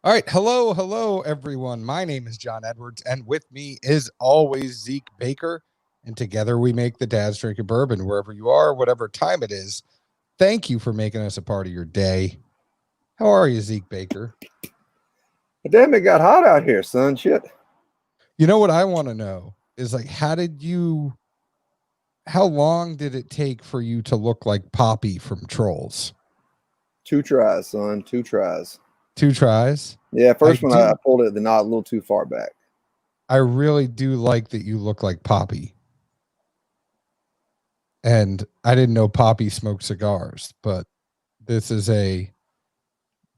All right. Hello, everyone. My name is John Edwards, and with me is always Zeke Baker. And together we make the Dad's Drinking Bourbon wherever you are, whatever time it is. Thank you for making us a part of your day. How are you, Zeke Baker? Damn, it got hot out here, son. Shit. You know what I want to know is how long did it take for you to look like Poppy from Trolls? 2 tries, son. 2 tries. 2 tries? Yeah, I first one I do. pulled it the knot a little too far back. I really do like that you look like Poppy. And I didn't know Poppy smoked cigars, but this is a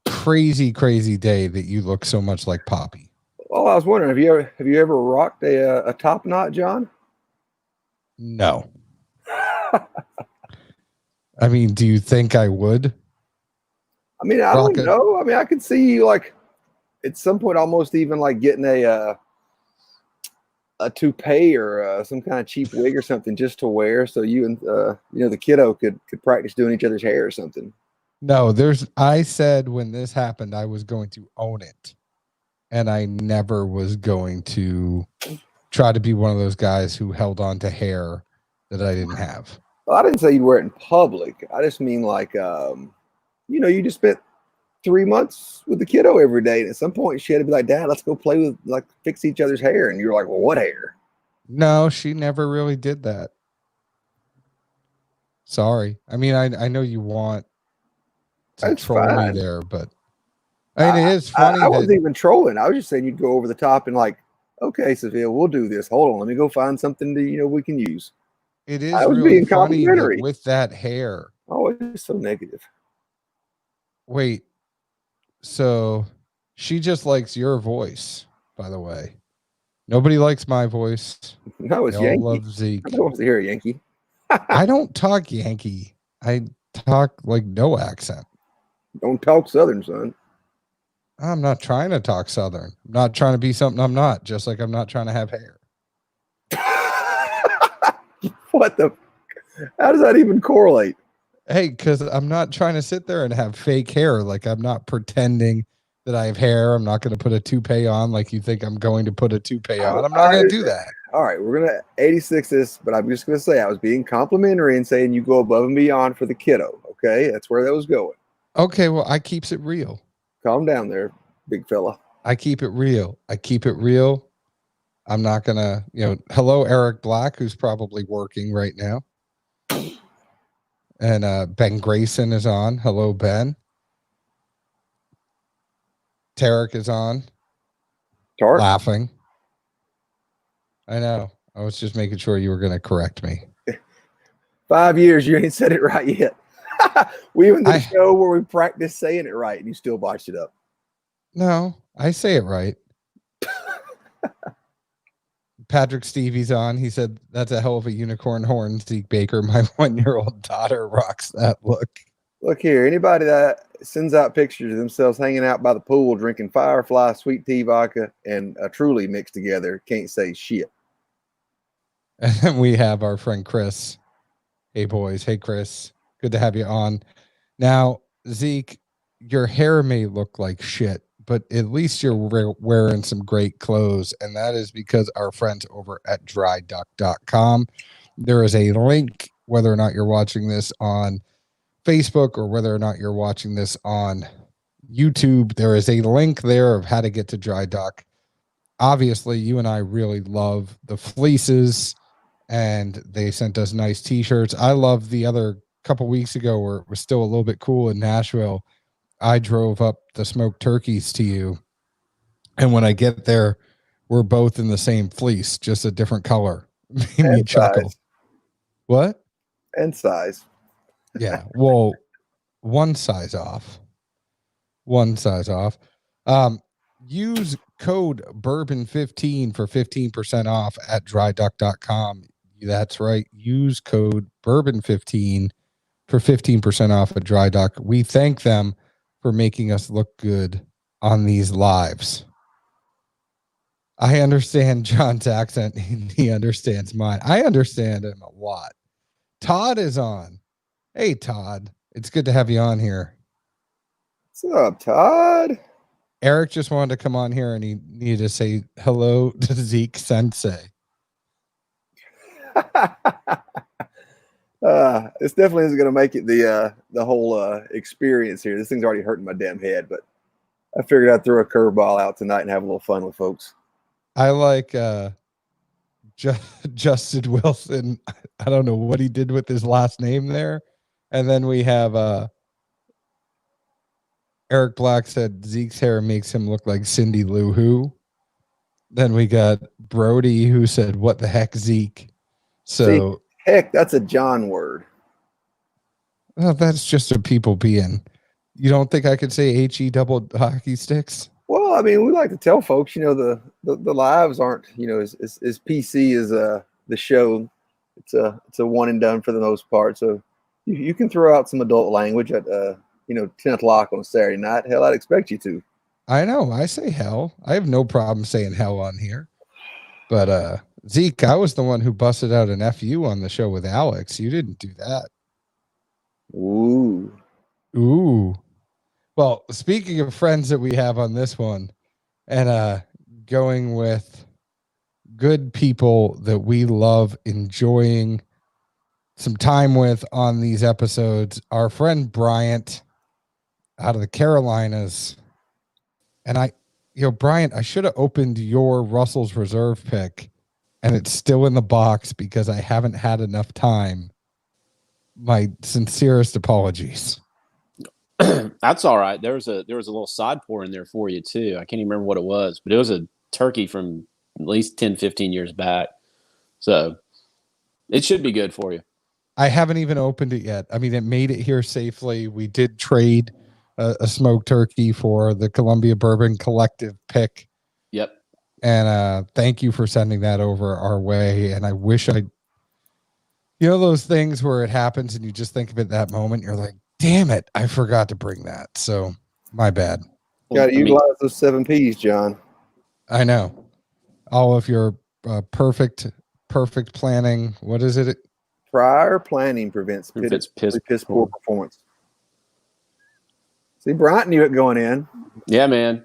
crazy day that you look so much like Poppy. Oh, I was wondering, have you ever rocked a top knot, John? No. I mean, do you think I would? I mean, I Rock don't it. know. I mean, I could see you like at some point almost even like getting a toupee or some kind of cheap wig or something just to wear, so you and the kiddo could practice doing each other's hair or something. No, I said when this happened, I was going to own it. And I never was going to try to be one of those guys who held on to hair that I didn't have. Well, I didn't say you'd wear it in public. I just mean like you just spent 3 months with the kiddo every day, and at some point she had to be like, "Dad, let's go play with like fix each other's hair," and you're like, "Well, what hair?" No, she never really did that. Sorry. I mean, I know you want to That's troll me fine. there, but I I, mean, it is I, funny I that wasn't even trolling. I was just saying you'd go over the top and like, "Okay, Sophia, we'll do this. Hold on, let me go find something that we can use." it I is was really being funny that complimentary. with that hair. Oh, it's so negative. Wait, so she just likes your voice, by the way. Nobody likes my voice. No, They it's all Yankee. love Nobody Zeke. wants to hear a Yankee. I don't talk Yankee. I talk like no accent. Don't talk Southern, son. I'm not trying to talk Southern. I'm not trying to be something I'm not, just like I'm not trying to have hair. What the? How does that even correlate? Hey, because I'm not trying to sit there and have fake hair. Like I'm not pretending that I have hair. I'm not going to put a toupee on like you think I'm going to put a toupee on. I'm not going to do that. All right, we're gonna 86 this, but I'm just gonna say I was being complimentary and saying you go above and beyond for the kiddo. Okay, that's where that was going. Okay, well, I keeps it real. Calm down there, big fella. I keep it real. I keep it real. I'm not going to, hello, Eric Black, who's probably working right now. And Ben Grayson is on. Hello, Ben. Tarek is on. Tart. Laughing. I know. I was just making sure you were going to correct me. 5 years, you ain't said it right yet. We even did a show where we practiced saying it right, and you still botched it up. No, I say it right. Patrick Stevie's on. He said, "That's a hell of a unicorn horn, Zeke Baker. My 1-year-old daughter rocks that look." Look here, anybody that sends out pictures of themselves hanging out by the pool drinking Firefly sweet tea vodka and a Truly mixed together can't say shit. And then we have our friend Chris. Hey, boys. Hey, Chris. Good to have you on. Now, Zeke, your hair may look like shit, but at least you're wearing some great clothes. And that is because our friends over at dryduck.com. There is a link, whether or not you're watching this on Facebook or whether or not you're watching this on YouTube, there is a link there of how to get to Dry Duck. Obviously, you and I really love the fleeces, and they sent us nice t-shirts. I love the other couple weeks ago where it was still a little bit cool in Nashville. I drove up the smoked turkeys to you, and when I get there, we're both in the same fleece, just a different color. Made me chuckle. What? And size. Yeah. Well, one size off. Use code Bourbon15 for 15% off at dryduck.com. That's right. Use code Bourbon15 for 15% off at Dry Duck. We thank them for making us look good on these lives. I understand John's accent. He understands mine. I understand him a lot. Todd is on. Hey, Todd. It's good to have you on here. What's up, Todd? Eric just wanted to come on here and he needed to say hello to Zeke Sensei. This definitely isn't going to make it the whole experience here. This thing's already hurting my damn head, but I figured I'd throw a curveball out tonight and have a little fun with folks. I like Justin Wilson. I don't know what he did with his last name there. And then we have Eric Black said Zeke's hair makes him look like Cindy Lou Who. Then we got Brody who said, "What the heck, Zeke?" So See, heck, that's a John word. Well, that's just a people being. You don't think I could say HE double hockey sticks? Well, I mean, we like to tell folks, the lives aren't, as PC as the show. It's a one and done for the most part. So you can throw out some adult language at 10 o'clock on a Saturday night. Hell, I'd expect you to. I know. I say hell. I have no problem saying hell on here. But Zeke, I was the one who busted out an FU on the show with Alex. You didn't do that. Ooh. Well, speaking of friends that we have on this one, and going with good people that we love enjoying some time with on these episodes, our friend Bryant out of the Carolinas. And Bryant, I should have opened your Russell's reserve pick and it's still in the box because I haven't had enough time. My sincerest apologies. That's all right. There was a little side pour in there for you too. I can't even remember what it was, but it was a turkey from at least 10, 15 years back. So it should be good for you. I haven't even opened it yet. I mean, it made it here safely. We did trade a smoked turkey for the Columbia Bourbon Collective pick. Yep. And thank you for sending that over our way. And I wish those things where it happens and you just think of it that moment, you're like, damn it, I forgot to bring that. So my bad. Got to utilize those 7 Ps, John. I know. All of your perfect planning. What is it? Prior planning prevents piss poor performance. See, Bryant knew it going in. Yeah, man.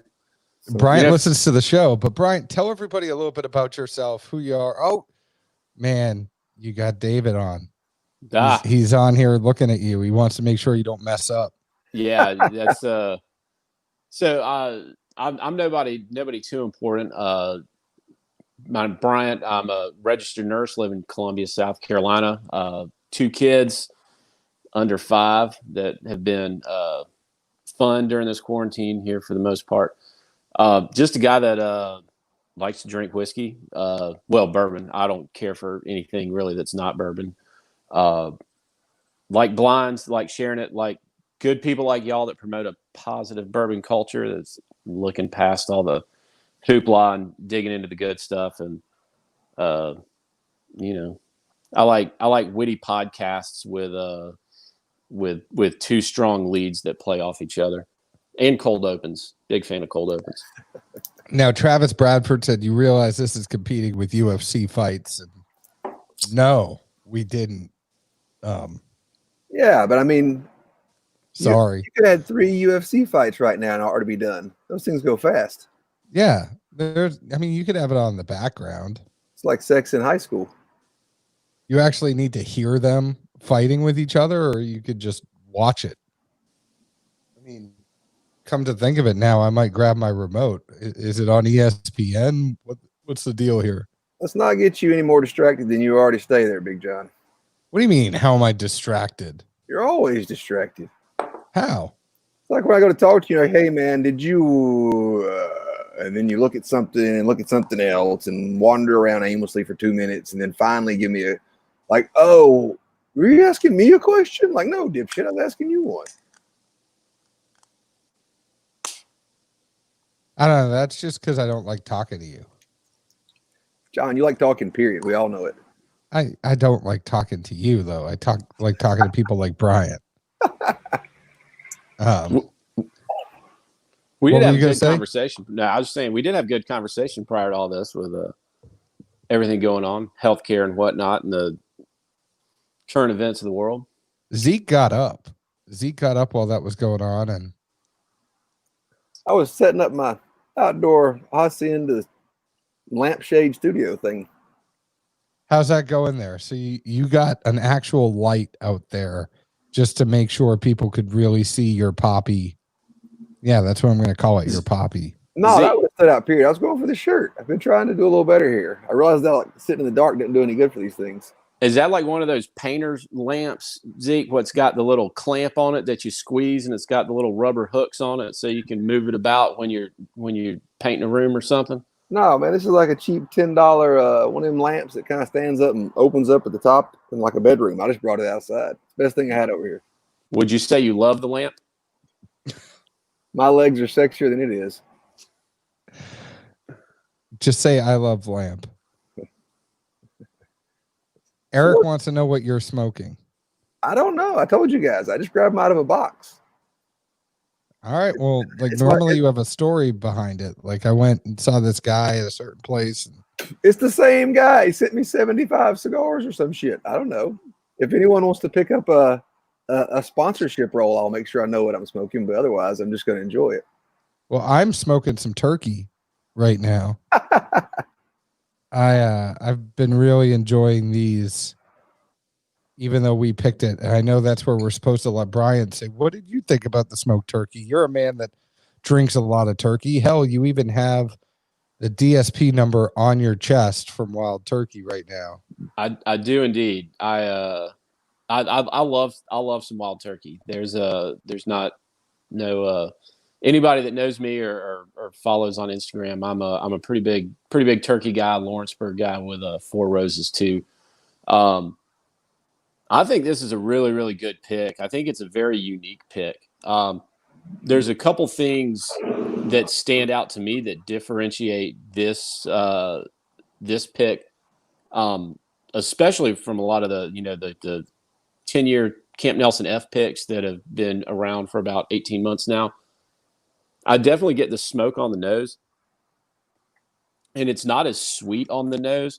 So, Bryant listens to the show, but Bryant, tell everybody a little bit about yourself, who you are. Oh, man, you got David on. He's on here looking at you. He wants to make sure you don't mess up. Yeah, that's so I'm nobody too important. I'm Bryant. I'm a registered nurse, live in Columbia, South Carolina. 2 kids under 5 that have been fun during this quarantine here for the most part. Just a guy that likes to drink whiskey. Bourbon. I don't care for anything really that's not bourbon. Like blinds, like sharing it, like good people like y'all that promote a positive bourbon culture that's looking past all the hoopla and digging into the good stuff. And I like witty podcasts with 2 strong leads that play off each other, and cold opens. Big fan of cold opens. Now, Travis Bradford said, "You realize this is competing with UFC fights?" And no, we didn't. Yeah, but I mean, sorry, you could have 3 UFC fights right now and it ought to be done. Those things go fast. Yeah, you could have it on the background. It's like sex in high school. You actually need to hear them fighting with each other, or you could just watch it. I mean, come to think of it now, I might grab my remote. Is it on ESPN? What's the deal here? Let's not get you any more distracted than you already stay there, Big John. What do you mean? How am I distracted? You're always distracted. How? It's like when I go to talk to you, like, hey, man, did you... and then you look at something and look at something else and wander around aimlessly for 2 minutes and then finally give me oh, were you asking me a question? Like, no, dipshit, I was asking you one. I don't know. That's just because I don't like talking to you. John, you like talking, period. We all know it. I don't like talking to you, though. I like talking to people like Brian. We did have a good conversation. No, I was saying we did have good conversation prior to all this with everything going on, healthcare and whatnot, and the current events of the world. Zeke got up while that was going on, and I was setting up my outdoor hacienda lampshade studio thing. How's that going there? So you got an actual light out there just to make sure people could really see your poppy. Yeah, that's what I'm going to call it, your poppy. No, that would have stood out, period. I was going for the shirt. I've been trying to do a little better here. I realized that like, sitting in the dark didn't do any good for these things. Is that like one of those painter's lamps, Zeke? What's got the little clamp on it that you squeeze, and it's got the little rubber hooks on it, so you can move it about when you're painting a room or something? No, man, this is like a cheap $10 one of them lamps that kind of stands up and opens up at the top in like a bedroom. I just brought it outside. Best thing I had over here. Would you say you love the lamp? My legs are sexier than it is. Just say I love lamp. Eric wants to know what you're smoking. I don't know. I told you guys. I just grabbed them out of a box. All right. Well, like normally you have a story behind it. Like I went and saw this guy at a certain place. It's the same guy. He sent me 75 cigars or some shit. I don't know. If anyone wants to pick up a sponsorship role, I'll make sure I know what I'm smoking. But otherwise, I'm just going to enjoy it. Well, I'm smoking some turkey right now. I've been really enjoying these, even though we picked it. And I know that's where we're supposed to let Brian say, what did you think about the smoked turkey? You're a man that drinks a lot of turkey. Hell, you even have the DSP number on your chest from Wild Turkey right now. I do indeed. I love some Wild Turkey. There's not anybody that knows me or follows on Instagram. I'm a pretty big turkey guy, Lawrenceburg guy with 4 Roses too. I think this is a really, really good pick. I think it's a very unique pick. There's a couple things that stand out to me that differentiate this pick, especially from a lot of the 10-year Camp Nelson F picks that have been around for about 18 months now. I definitely get the smoke on the nose, and it's not as sweet on the nose.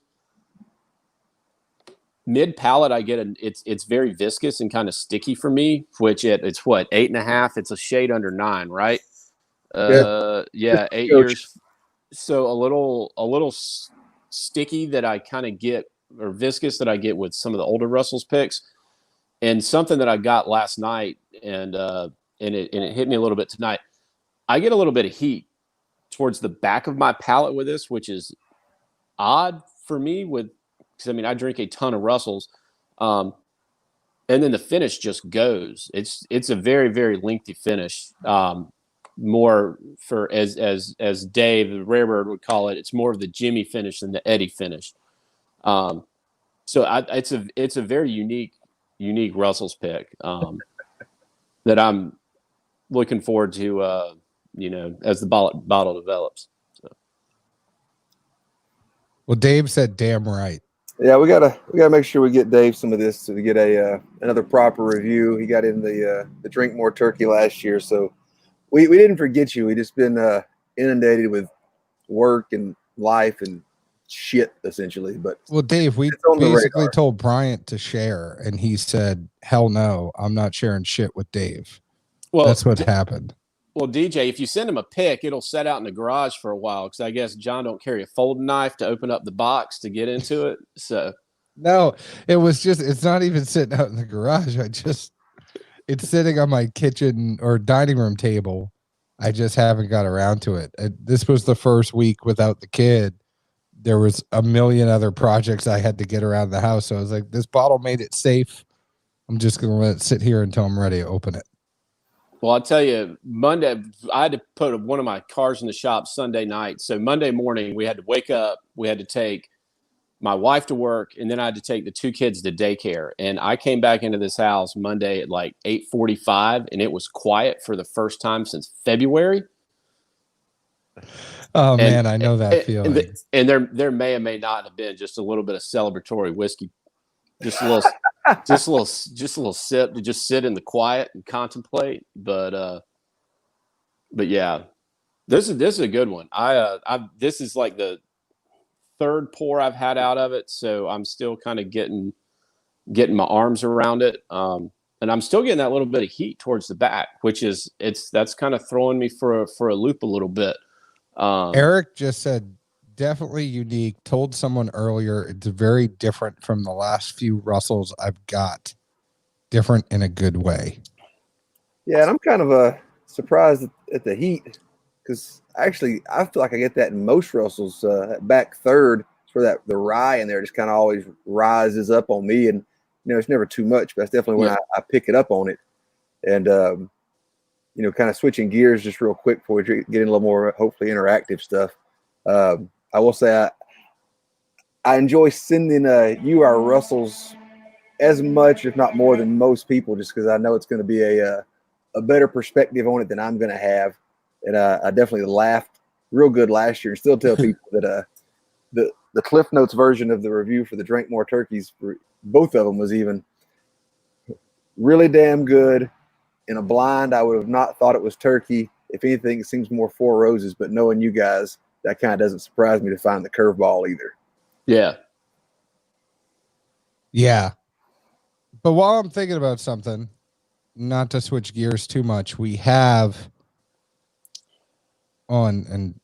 Mid palate, I get it's very viscous and kind of sticky for me, which it's what, 8.5. It's a shade under 9, right? Yeah, 8 years. So a little sticky that I kind of get, or viscous that I get with some of the older Russell's picks, and something that I got last night, and it hit me a little bit tonight. I get a little bit of heat towards the back of my palate with this, which is odd for me because I drink a ton of Russells, and then the finish just goes. It's a very, very lengthy finish. More for as Dave the Rarebird would call it, it's more of the Jimmy finish than the Eddie finish. So it's a very unique Russell's pick that I'm looking forward to. As the bottle develops. So. Well, Dave said, "Damn right." Yeah, we gotta make sure we get Dave some of this to get another proper review. He got in the Drink More Turkey last year, so we didn't forget you. We just been inundated with work and life and shit essentially. But well, Dave, we basically told Bryant to share, and he said, "Hell no, I'm not sharing shit with Dave." Well, that's what happened. Well, DJ, if you send him a pic, it'll set out in the garage for a while because I guess John don't carry a folding knife to open up the box to get into it. So no, it's not even sitting out in the garage. It's sitting on my kitchen or dining room table. I just haven't got around to it. This was the first week without the kid. There was a million other projects I had to get around the house. So I was like, this bottle made it safe. I'm just going to let it sit here until I'm ready to open it. Well, I'll tell you, Monday, I had to put one of my cars in the shop Sunday night. So Monday morning, we had to wake up. We had to take my wife to work, and then I had to take the 2 kids to daycare. And I came back into this house Monday at like 8:45, and it was quiet for the first time since February. Oh, man, I know that feeling. And there may or may not have been just a little bit of celebratory whiskey. Just a little sip to just sit in the quiet and contemplate. But yeah, this is a good one. This is like the 3rd pour I've had out of it, so I'm still kind of getting my arms around it. and I'm still getting that little bit of heat towards the back, which is that's kind of throwing me for a loop a little bit. Eric just said definitely unique. Told someone earlier it's very different from the last few Russells I've got. Different in a good way. Yeah, and I'm kind of surprised at the heat because actually I feel like I get that in most Russells. Back third, it's where the rye in there just kind of always rises up on me, and it's never too much, but that's definitely when I pick it up on it. And kind of switching gears just real quick before we get into a little more hopefully interactive stuff. I will say I enjoy sending you our Russells as much, if not more, than most people, just because I know it's going to be a better perspective on it than I'm going to have. And I definitely laughed real good last year and still tell people that the Cliff Notes version of the review for the Drink More Turkeys, both of them, was even really damn good. In a blind, I would have not thought it was turkey. If anything, it seems more Four Roses, but knowing you guys, that kind of doesn't surprise me to find the curveball either. Yeah. Yeah. But while I'm thinking about something, not to switch gears too much, we have on, and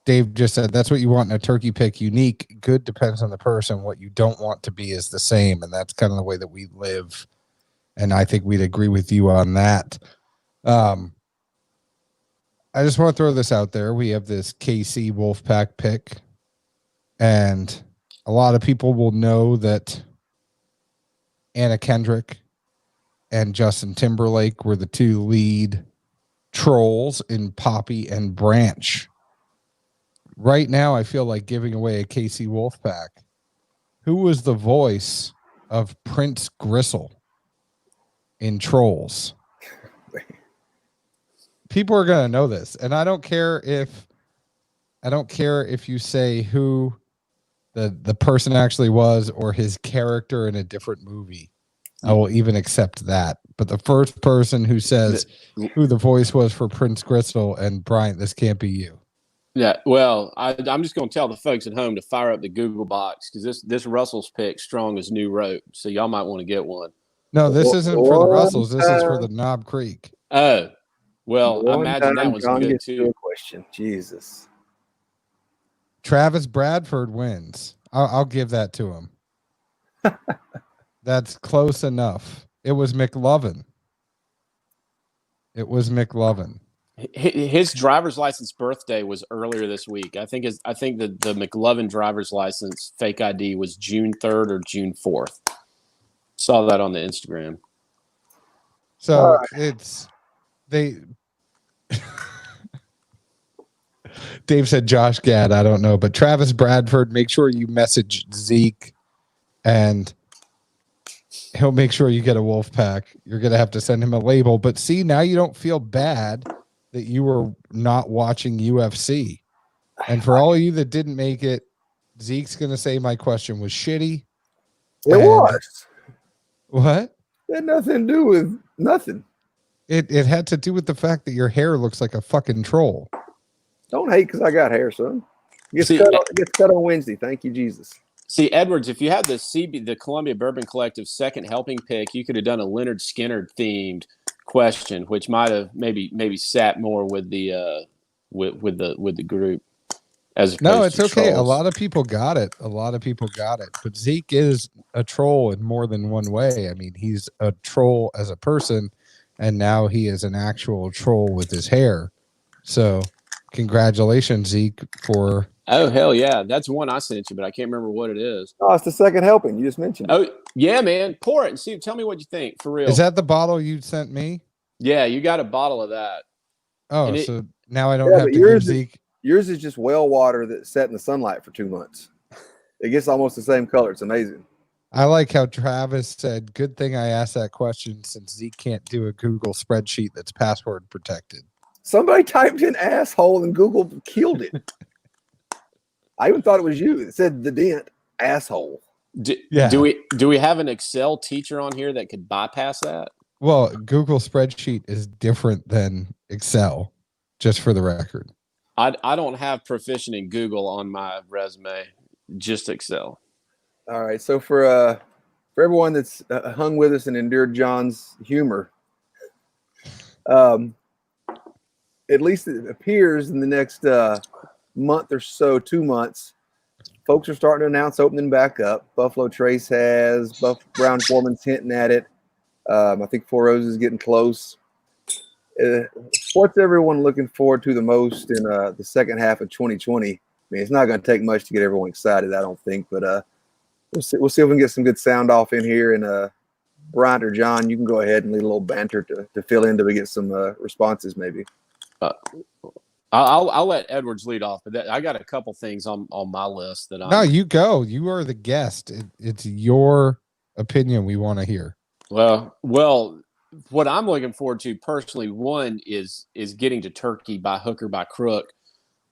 Dave just said that's what you want in a turkey pick. Unique, good depends on the person. What you don't want to be is the same, and that's kind of the way that we live. And I think we'd agree with you on that. I just want to throw this out there. We have this KC Wolfpack pick, and a lot of people will know that Anna Kendrick and Justin Timberlake were the two lead trolls in Poppy and Branch. Right now, I feel like giving away a KC Wolfpack. Who was the voice of Prince Gristle in Trolls? People are going to know this, and I don't care if you say who the person actually was or his character in a different movie. I will even accept that. But the first person who says who the voice was for Prince Gristle, and Bryant, this can't be you. Yeah, well, I'm just going to tell the folks at home to fire up the Google box because this Russell's pick strong as new rope, so y'all might want to get one. No, this isn't for the Russells. This is for the Knob Creek. Oh, well, I imagine that one's John good gets too. a question. Jesus. Travis Bradford wins. I'll give that to him. That's close enough. It was McLovin. His driver's license birthday was earlier this week. I think the McLovin driver's license fake ID was June 3rd or June 4th. Saw that on the Instagram. So it's Dave said Josh Gad. I don't know, but Travis Bradford, make sure you message Zeke and he'll make sure you get a wolf pack. You're going to have to send him a label, but see, now you don't feel bad that you were not watching UFC. And for all of you that didn't make it, Zeke's going to say my question was shitty. It was. What? It had nothing to do with nothing. It had to do with the fact that your hair looks like a fucking troll. Don't hate because I got hair, son. Gets cut on Wednesday. Thank you, Jesus. See, Edwards, if you had the Columbia Bourbon Collective second helping pick, you could have done a Leonard Skinner themed question, which might have maybe sat more with the group. No, it's okay. Trolls. A lot of people got it. But Zeke is a troll in more than one way. I mean, he's a troll as a person, and now he is an actual troll with his hair. So, congratulations, Zeke, for. Oh, hell yeah. That's one I sent you, but I can't remember what it is. Oh, it's the second helping. You just mentioned it. Oh, yeah, man. Pour it and see. Tell me what you think, for real. Is that the bottle you sent me? Yeah, you got a bottle of that. Oh, so now I don't have to give Zeke. Yours is just well water that's set in the sunlight for 2 months. It gets almost the same color. It's amazing. I like how Travis said, good thing I asked that question since Zeke can't do a Google spreadsheet that's password protected. Somebody typed in asshole and Google killed it. I even thought it was you. It said the dent asshole. Do we have an Excel teacher on here that could bypass that? Well, Google spreadsheet is different than Excel, just for the record. I don't have proficient in Google on my resume, just Excel. All right. So for for everyone that's hung with us and endured John's humor, at least it appears in the next month or so, 2 months, folks are starting to announce opening back up. Buffalo Trace has, Brown Foreman's hinting at it. I think Four Roses is getting close. What's everyone looking forward to the most in the second half of 2020? I mean, it's not going to take much to get everyone excited, I don't think, but we'll see if we can get some good sound off in here. And Bryant or John, you can go ahead and lead a little banter to fill in till we get some responses, maybe. I'll let Edwards lead off, but I got a couple things on my list that No, you go. You are the guest. It's your opinion we want to hear. Well, what I'm looking forward to personally, one is getting to Turkey by hook or by crook.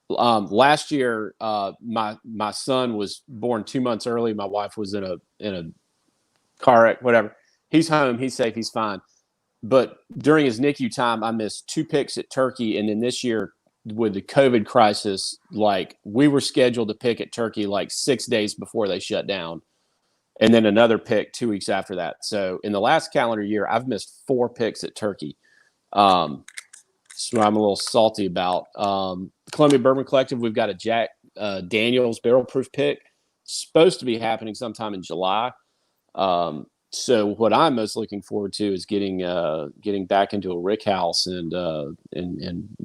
Last year, my son was born 2 months early. My wife was in a car wreck, whatever. He's home. He's safe. He's fine. But during his NICU time, I missed 2 picks at Turkey, and then this year, with the COVID crisis, like we were scheduled to pick at Turkey like 6 days before they shut down, and then another pick 2 weeks after that. So in the last calendar year, I've missed 4 picks at Turkey. So I'm a little salty about. The Columbia Bourbon Collective, we've got a Jack Daniels barrel proof pick supposed to be happening sometime in July. So what I'm most looking forward to is getting back into a rick house and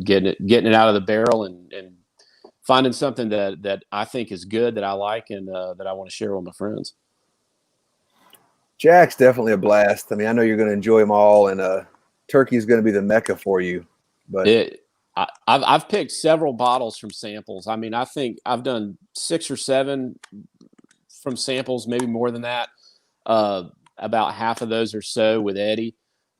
getting it out of the barrel and finding something that I think is good, that I like, and that I want to share with my friends. Jack's definitely a blast. I mean, I know you're going to enjoy them all, and Turkey is going to be the mecca for you. But I've picked several bottles from samples. I mean, I think I've done 6 or 7 from samples, maybe more than that. About half of those or so with Eddie.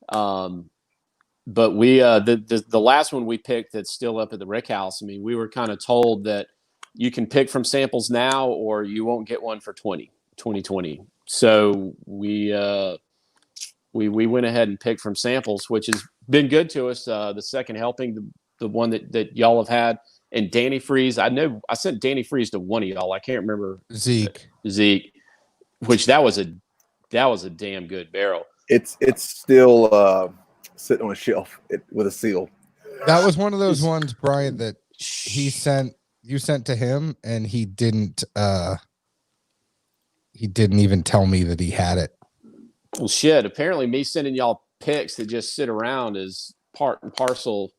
But we the last one we picked that's still up at the Rick House, I mean, we were kind of told that you can pick from samples now or you won't get one for 2020. So we went ahead and picked from samples, which has been good to us. The second helping, the one that y'all have had, and Danny Freeze. I know I sent Danny Freeze to one of y'all. I can't remember Zeke, which that was a damn good barrel. It's still sitting on a shelf with a seal. That was one of those ones, Brian, that you sent to him, and he didn't even tell me that he had it. Well, shit. Apparently, me sending y'all pics that just sit around is part and parcel.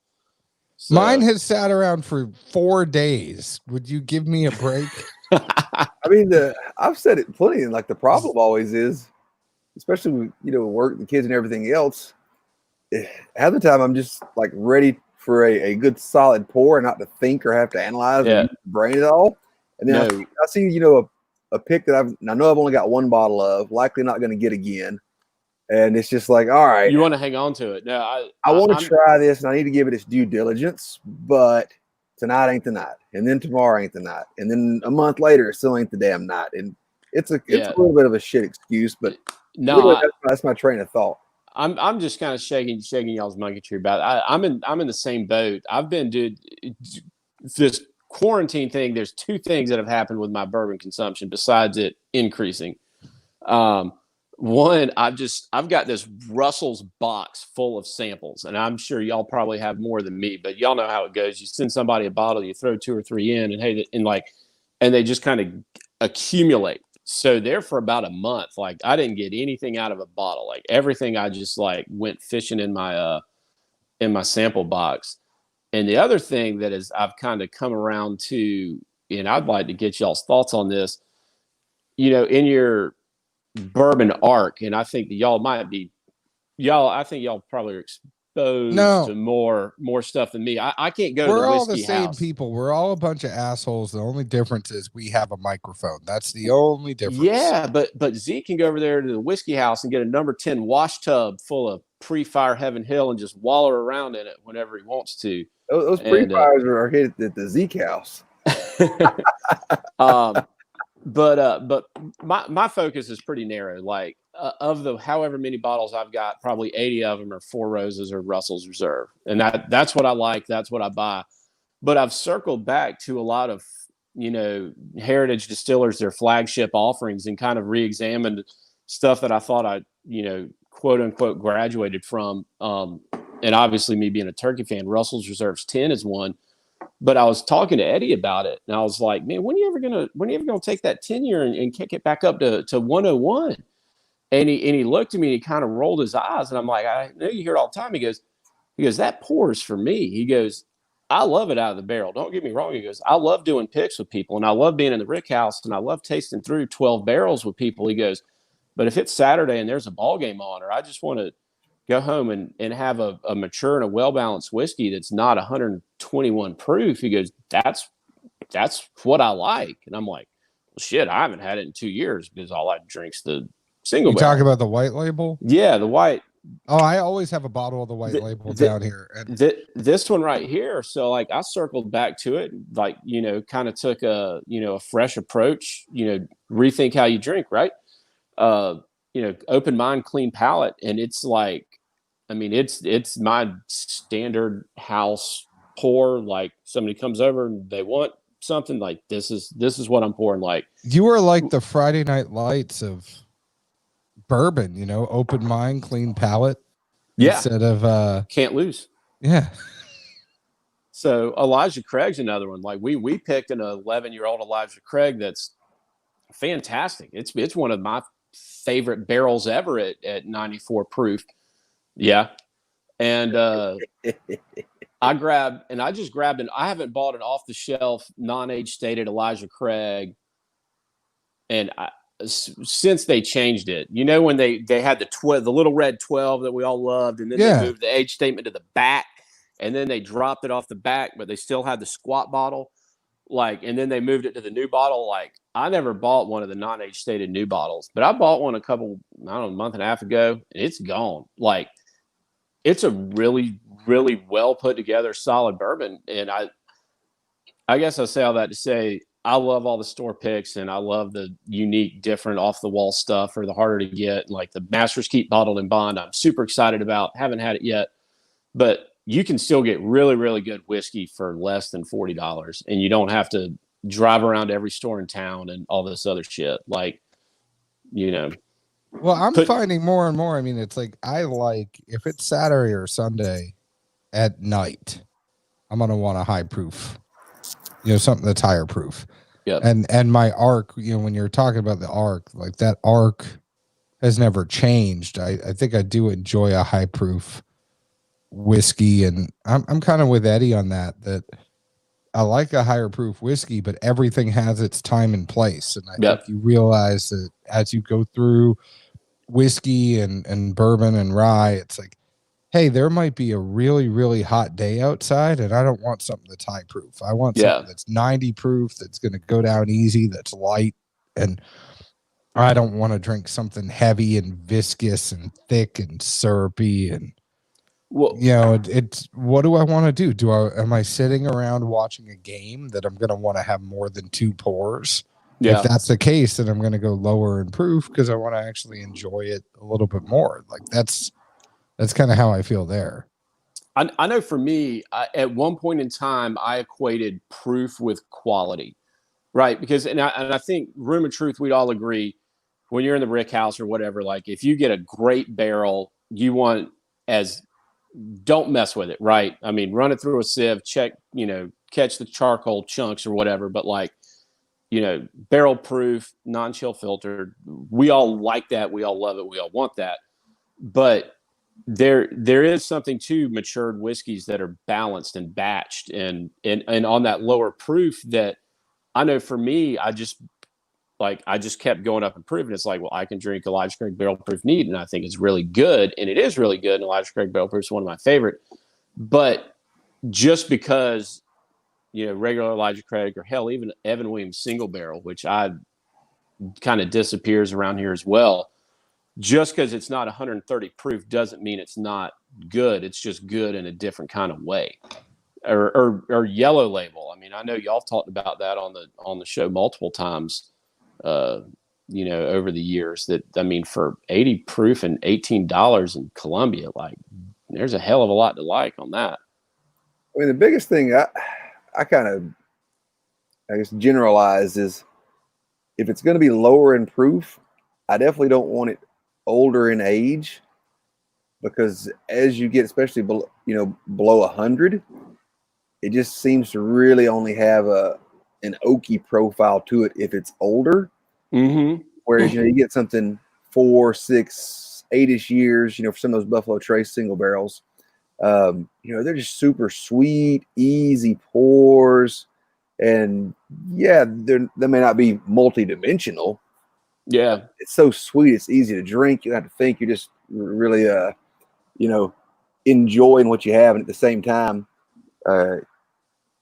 So. Mine has sat around for 4 days. Would you give me a break? I mean, I've said it plenty, and like the problem always is, especially with, work, the kids, and everything else. Half the time, I'm just like ready for a good solid pour, and not to think or have to analyze and use the brain at all. And then I see a pick that I know I've only got 1 bottle of, likely not going to get again. And it's just like, all right, you want to hang on to it. No, I want to try this, and I need to give it its due diligence, but tonight ain't the night, and then tomorrow ain't the night, and then a month later it still ain't the damn night. And it's a little bit of a shit excuse, but no, that's my train of thought. I'm just kind of shaking y'all's monkey tree about it. I'm in the same boat. I've been, dude, this quarantine thing. There's 2 things that have happened with my bourbon consumption besides it increasing. One, I've got this Russell's box full of samples, and I'm sure y'all probably have more than me, but y'all know how it goes. You send somebody a bottle, you throw 2 or 3 in, and they just kind of accumulate. So there for about a month, like I didn't get anything out of a bottle. Like everything, I just like went fishing in my sample box. And the other thing that is I've kind of come around to, and I'd like to get y'all's thoughts on this, in your bourbon arc, and I think that I think y'all probably are exposed to more stuff than me. I can't go to the whiskey house. We're all the same people. We're all a bunch of assholes. The only difference is we have a microphone. That's the only difference. Yeah, but Zeke can go over there to the whiskey house and get a number 10 wash tub full of pre-fire Heaven Hill and just wallow around in it whenever he wants to. Those pre-fires are hit at the Zeke house. But my focus is pretty narrow. Like of the however many bottles I've got, probably 80 of them are Four Roses or Russell's Reserve, and that's what I like. That's what I buy. But I've circled back to a lot of heritage distillers, their flagship offerings, and kind of re-examined stuff that I thought I, quote unquote graduated from. And obviously me being a turkey fan, Russell's Reserves 10 is one. But I was talking to Eddie about it, and I was like, man, when are you ever gonna take that 10-year and kick it back up to 101? And he looked at me and he kind of rolled his eyes, and I'm like, I know you hear it all the time. He goes, that pours for me. He goes, I love it out of the barrel. Don't get me wrong. He goes, I love doing picks with people, and I love being in the rick house, and I love tasting through 12 barrels with people. He goes, but if it's Saturday and there's a ball game on, or I just want to go home and have a mature and a well-balanced whiskey that's not 121 proof, he goes, that's what I like. And I'm like, well, shit, I haven't had it in 2 years because all I drink's the single You barrel. talk about the white label? Yeah, the white. Oh, I always have a bottle of the white label down here. And this one right here. So like I circled back to it, like, kind of took a fresh approach, rethink how you drink, right? Open mind, clean palate. And it's like, I mean, it's my standard house pour. Like somebody comes over and they want something, like this is what I'm pouring. Like you were like the Friday Night Lights of bourbon, open mind, clean palate. Yeah. Instead of can't lose. Yeah. So Elijah Craig's another one. Like we picked an 11-year-old Elijah Craig that's fantastic. It's one of my favorite barrels ever at 94 proof. Yeah. And I just grabbed I haven't bought an off the shelf non-age stated Elijah Craig. And since they changed it, when they had the little red 12 that we all loved, and then they moved the age statement to the back, and then they dropped it off the back, but they still had the squat bottle, and then they moved it to the new bottle. Like I never bought one of the non-age stated new bottles, but I bought one a month and a half ago, and it's gone. Like it's a really, really well put together, solid bourbon. And I guess I say all that to say, I love all the store picks, and I love the unique, different off the wall stuff, or the harder to get, like the Master's Keep bottled in bond. I'm super excited about. Haven't had it yet, but you can still get really, really good whiskey for less than $40, and you don't have to drive around every store in town and all this other shit. Like, Well, I'm finding more and more. I mean, it's like if it's Saturday or Sunday at night, I'm gonna want a high proof. Something that's higher proof. Yeah. And my arc, when you're talking about the arc, like that arc has never changed. I think I do enjoy a high proof whiskey, and I'm kind of with Eddie on that I like a higher proof whiskey, but everything has its time and place. And I think you realize that as you go through whiskey and bourbon and rye, it's like, hey, there might be a really, really hot day outside, and I don't want something that's high proof. I want something that's 90 proof, that's going to go down easy, that's light. And I don't want to drink something heavy and viscous and thick and syrupy. And, it's what do I want to do? Am I sitting around watching a game that I'm going to want to have more than 2 pours? Yeah. If that's the case, then I'm going to go lower in proof because I want to actually enjoy it a little bit more. Like that's kind of how I feel there. I know for me, at one point in time, I equated proof with quality, right? Because, and I think room of truth, we'd all agree, when you're in the brick house or whatever, like if you get a great barrel, don't mess with it, right? I mean, run it through a sieve, check, catch the charcoal chunks or whatever, but barrel proof, non-chill filtered, we all like that. We all love it. We all want that. But there is something to matured whiskeys that are balanced and batched and on that lower proof that I know for me, I just kept going up and proving. It's like, well, I can drink Elijah Craig barrel proof neat, and I think it's really good, and it is really good. And Elijah Craig barrel proof is one of my favorite. But just because regular Elijah Craig, or hell, even Evan Williams single barrel, which I kind of disappears around here as well. Just because it's not 130 proof doesn't mean it's not good. It's just good in a different kind of way. Or yellow label. I mean, I know y'all talked about that on the show multiple times, over the years. That, I mean, for 80 proof and $18 in Colombia, like there's a hell of a lot to like on that. I mean, the biggest thing I kind of, I guess, generalized is if it's going to be lower in proof, I definitely don't want it older in age, because as you get, especially below, below 100, it just seems to really only have an oaky profile to it if it's older. Mm-hmm. Whereas you get something 4, 6, 8ish years, for some of those Buffalo Trace single barrels, they're just super sweet, easy pours, and yeah, they may not be multi-dimensional. Yeah. It's so sweet, it's easy to drink. You don't have to think. You're just really, enjoying what you have, and at the same time,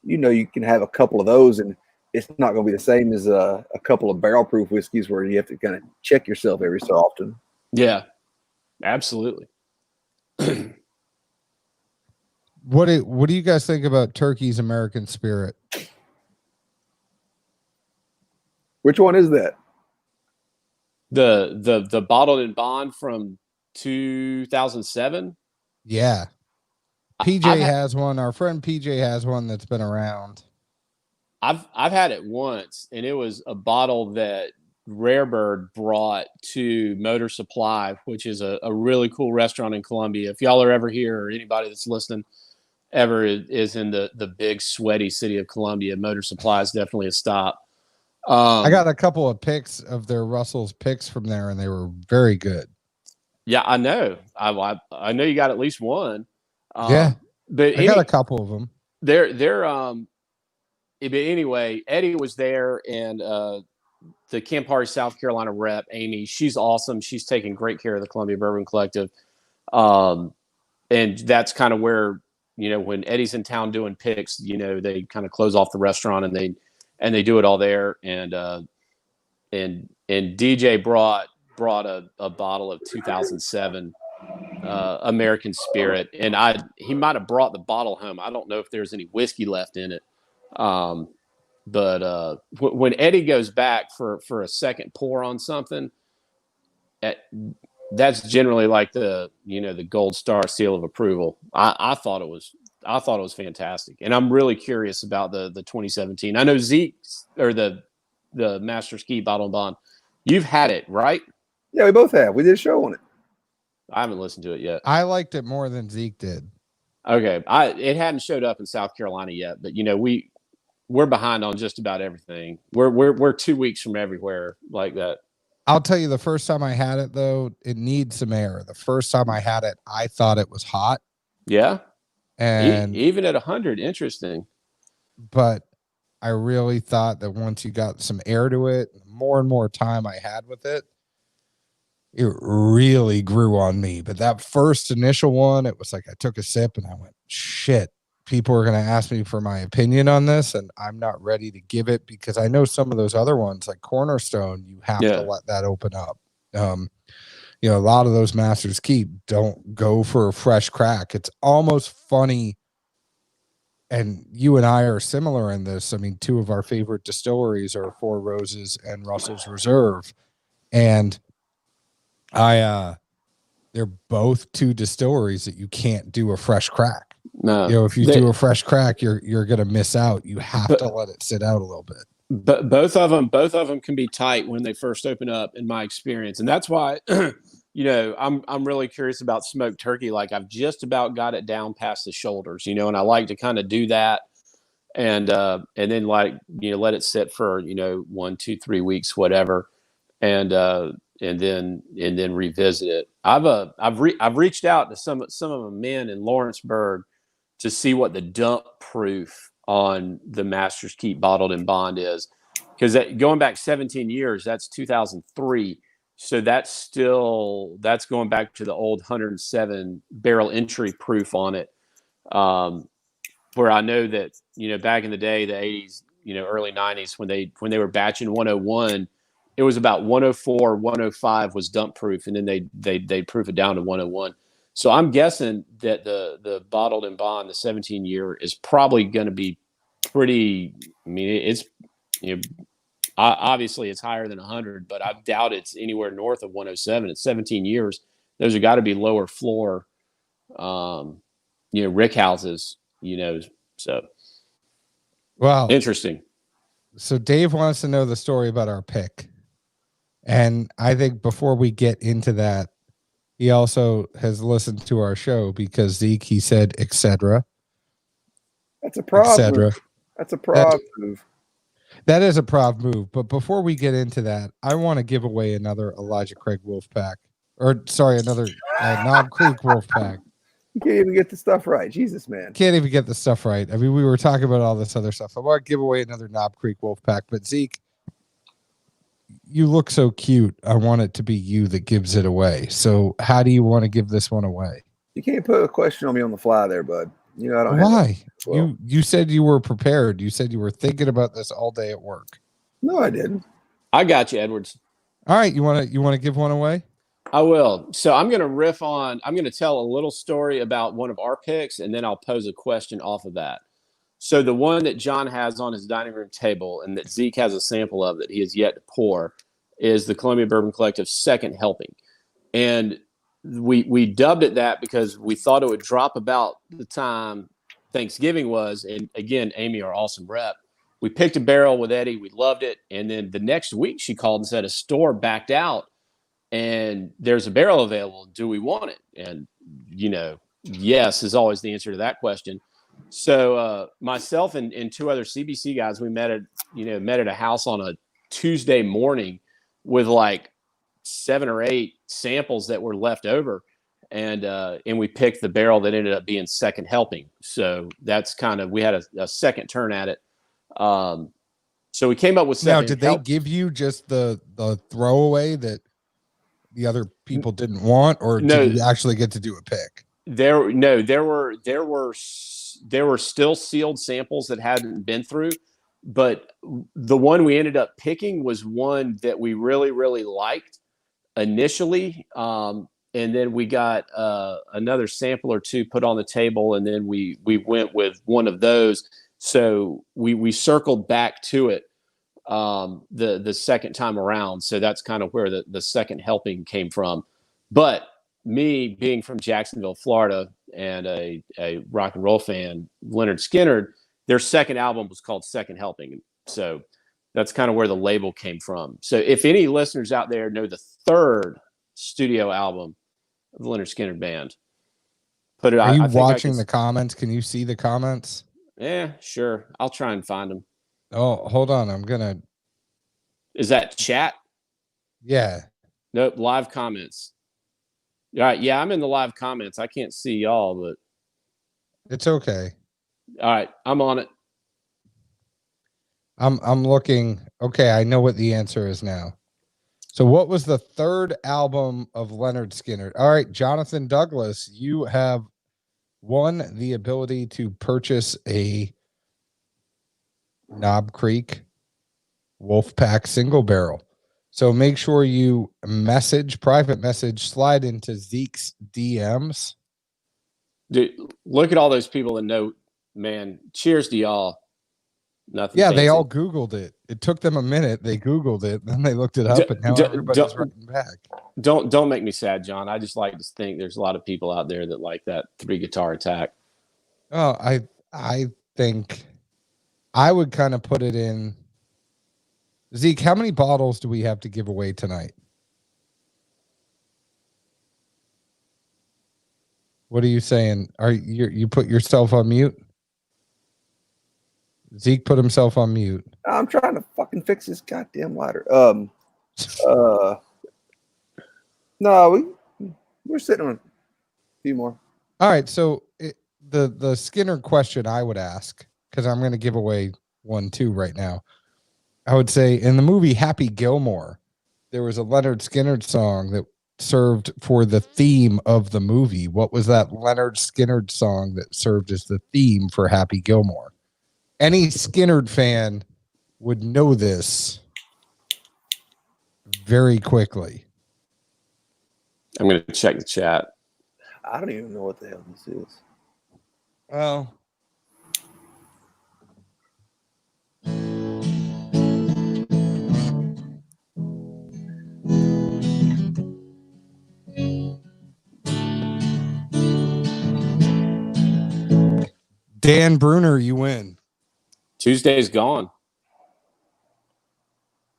you can have a couple of those, and it's not going to be the same as a couple of barrel proof whiskeys where you have to kind of check yourself every so often. Yeah, absolutely. What do you guys think about Turkey's American Spirit? Which one is that? The bottled in bond from 2007. Yeah. PJ I've has one. Our friend PJ has one that's been around. I've had it once, and it was a bottle that Rarebird brought to Motor Supply, which is a really cool restaurant in Columbia. If y'all are ever here, or anybody that's listening ever is in the big sweaty city of Columbia, Motor Supply is definitely a stop. I got a couple of pics of their Russell's picks from there, and they were very good. Yeah, I know. I know you got at least one. Yeah, but I got a couple of them. They're but anyway, Eddie was there, and the Campari, South Carolina rep, Amy, she's awesome. She's taking great care of the Columbia Bourbon Collective. And that's kind of where, when Eddie's in town doing picks, they kind of close off the restaurant, and they do it all there. And DJ brought a bottle of 2007 American Spirit, and he might have brought the bottle home. I don't know if there's any whiskey left in it. But when Eddie goes back for a second pour on something, that's generally like the gold star seal of approval. I thought it was fantastic, and I'm really curious about the 2017. I know Zeke's, or the Master's Key Bottle and Bond. You've had it, right? Yeah, we both have. We did a show on it. I haven't listened to it yet. I liked it more than Zeke did. Okay, it hadn't showed up in South Carolina yet, but we're behind on just about everything. We're 2 weeks from everywhere like that. I'll tell you, the first time I had it, though, it needs some air. The first time I had it, I thought it was hot. Yeah, and even at 100, interesting. But I really thought that once you got some air to it, more and more time I had with it, it really grew on me. But that first initial one, it was like I took a sip and I went, shit, people are going to ask me for my opinion on this, and I'm not ready to give it, because I know some of those other ones like Cornerstone, you have to let that open up. A lot of those Masters Keep don't go for a fresh crack. It's almost funny. And you and I are similar in this. I mean, two of our favorite distilleries are Four Roses and Russell's Reserve. And they're both two distilleries that you can't do a fresh crack. No, if you do a fresh crack, you're gonna miss out. You have to let it sit out a little bit. But both of them can be tight when they first open up, in my experience, and that's why I'm really curious about smoked turkey. Like, I've just about got it down past the shoulders, and I like to kind of do that, and then let it sit for 1, 2, 3 weeks, whatever, and then revisit it. I've reached out to some of the men in Lawrenceburg to see what the dump proof on the Master's Keep Bottled in Bond is, because going back 17 years, that's 2003. So that's going back to the old 107 barrel entry proof on it. Where I know that, back in the day, the 80s, early 90s, when they were batching 101, it was about 104, 105 was dump proof, and then they'd proof it down to 101. So I'm guessing that the Bottled in Bond, the 17-year, is probably going to be pretty. I mean, it's obviously it's higher than 100, but I doubt it's anywhere north of 107. It's 17 years. Those have got to be lower floor, rick houses. So wow, interesting. So Dave wants to know the story about our pick. And I think before we get into that, he also has listened to our show because Zeke, he said, etc. That's a prov etc. move. That's a prov move. That is a prov move. But before we get into that, I want to give away another Elijah Craig Wolfpack. Or, sorry, another Knob Creek Wolfpack. You can't even get the stuff right. Jesus, man. Can't even get the stuff right. I mean, we were talking about all this other stuff. I want to give away another Knob Creek Wolfpack. But, Zeke, you look so cute. I want it to be you that gives it away. So, how do you want to give this one away? You can't put a question on me on the fly there, bud. You know I don't. Why? Well. You said you were prepared. You said you were thinking about this all day at work. No, I didn't. I got you, Edwards. All right, you want to give one away? I will. So I'm going to tell a little story about one of our picks, and then I'll pose a question off of that. So the one that John has on his dining room table and that Zeke has a sample of that he has yet to pour is the Columbia Bourbon Collective's second helping. And we dubbed it that because we thought it would drop about the time Thanksgiving was. And again, Amy, our awesome rep, we picked a barrel with Eddie. We loved it. And then the next week she called and said a store backed out and there's a barrel available. Do we want it? And, yes is always the answer to that question. So myself and two other CBC guys, we met at a house on a Tuesday morning with like 7 or 8 samples that were left over. And we picked the barrel that ended up being second helping. So that's we had a second turn at it. So we came up with second. Now, did they give you just the throwaway that the other people didn't want, or did you actually get to do a pick? There were still sealed samples that hadn't been through, but the one we ended up picking was one that we really, really liked initially. And then we got another sample or two put on the table, and then we went with one of those. So we circled back to it the second time around. So that's kind of where the second helping came from. But me being from Jacksonville, Florida, and a rock and roll fan, Leonard Skinner, their second album was called Second Helping. So that's kind of where the label came from. So if any listeners out there know the third studio album of the Leonard Skinner Band, put it out. Are you watching the comments? Can you see the comments? Yeah, sure. I'll try and find them. Oh, hold on. Is that chat? Yeah. Nope. Live comments. All right. Yeah, I'm in the live comments. I can't see y'all, but it's okay. All right. I'm on it. I'm looking. Okay. I know what the answer is now. So what was the third album of Leonard Skinner? All right, Jonathan Douglas, you have won the ability to purchase a Knob Creek Wolfpack single barrel. So make sure you private message, slide into Zeke's DMs. Dude, look at all those people that know, man. Cheers to y'all. Nothing. Yeah, fancy. They all Googled it. It took them a minute. They Googled it, then they looked it up, and now everybody's writing back. Don't make me sad, John. I just like to think there's a lot of people out there that like that 3-guitar attack. Oh, I think I would kind of put it in. Zeke, how many bottles do we have to give away tonight? What are you saying? You put yourself on mute? Zeke put himself on mute. I'm trying to fucking fix this goddamn lighter. No, we're sitting on a few more. All right, so the Skinner question I would ask, because I'm going to give away 1, 2 right now. I would say in the movie Happy Gilmore, there was a Leonard Skinner song that served for the theme of the movie. What was that Leonard Skinner song that served as the theme for Happy Gilmore? Any Skinner fan would know this very quickly. I'm going to check the chat. I don't even know what the hell this is. Well, Dan Bruner, you win. Tuesday's gone.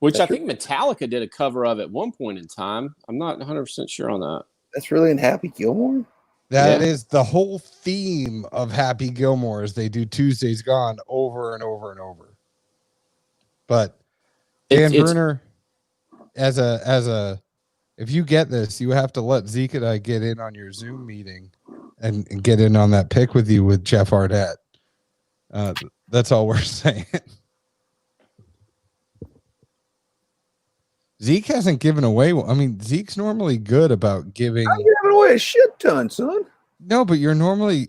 Which I think Metallica did a cover of at one point in time. I'm not 100% sure on that. That's really in Happy Gilmore? That is the whole theme of Happy Gilmore is they do Tuesdays Gone over and over and over. But Dan Bruner, as a if you get this, you have to let Zeke and I get in on your Zoom meeting and get in on that pick with you with Jeff Arnett. That's all we're saying. Zeke hasn't given away. I mean, Zeke's normally good about giving. I'm giving away a shit ton, son. No, but you're normally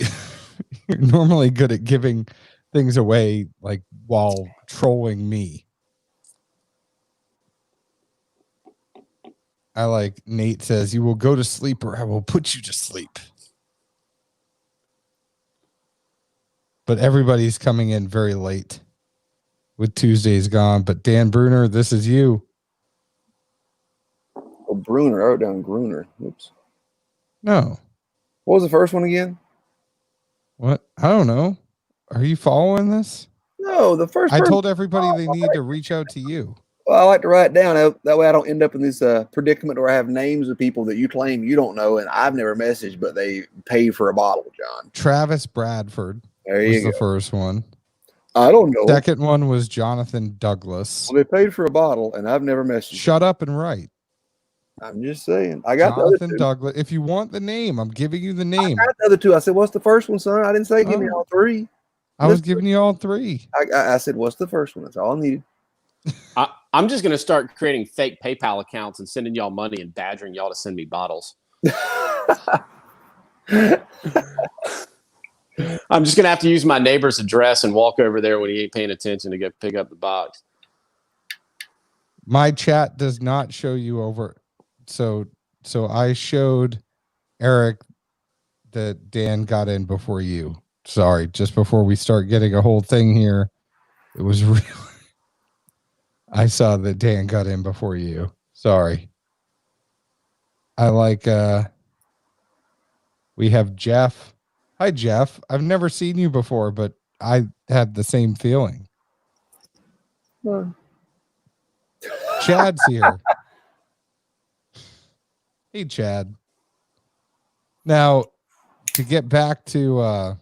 good at giving things away, like while trolling me. I like Nate says, "You will go to sleep, or I will put you to sleep." But everybody's coming in very late with Tuesdays Gone. But Dan Bruner, this is you. Oh, Bruner. I wrote down Gruner. Oops. No. What was the first one again? What? I don't know. Are you following this? No, the first. I told everybody they need to reach out to you. Well, I like to write it down. That way I don't end up in this predicament where I have names of people that you claim you don't know and I've never messaged, but they paid for a bottle, John. Travis Bradford there you was go. The first one. I don't know. Second one was Jonathan Douglas. Well, they paid for a bottle and I've never messaged. Shut up and write. I'm just saying. I got Jonathan Douglas. If you want the name, I'm giving you the name. I got the other two. I said, what's the first one, son? I didn't say give me all three. I was giving you all three. I said, what's the first one? That's all I needed. I'm just going to start creating fake PayPal accounts and sending y'all money and badgering y'all to send me bottles. I'm just going to have to use my neighbor's address and walk over there when he ain't paying attention to go pick up the box. My chat does not show you over. So I showed Eric that Dan got in before you. Sorry, just before we start getting a whole thing here. It was real. I saw that Dan got in before you. Sorry. I like we have Jeff. Hi Jeff. I've never seen you before, but I had the same feeling. Chad's here. Hey Chad. Now to get back to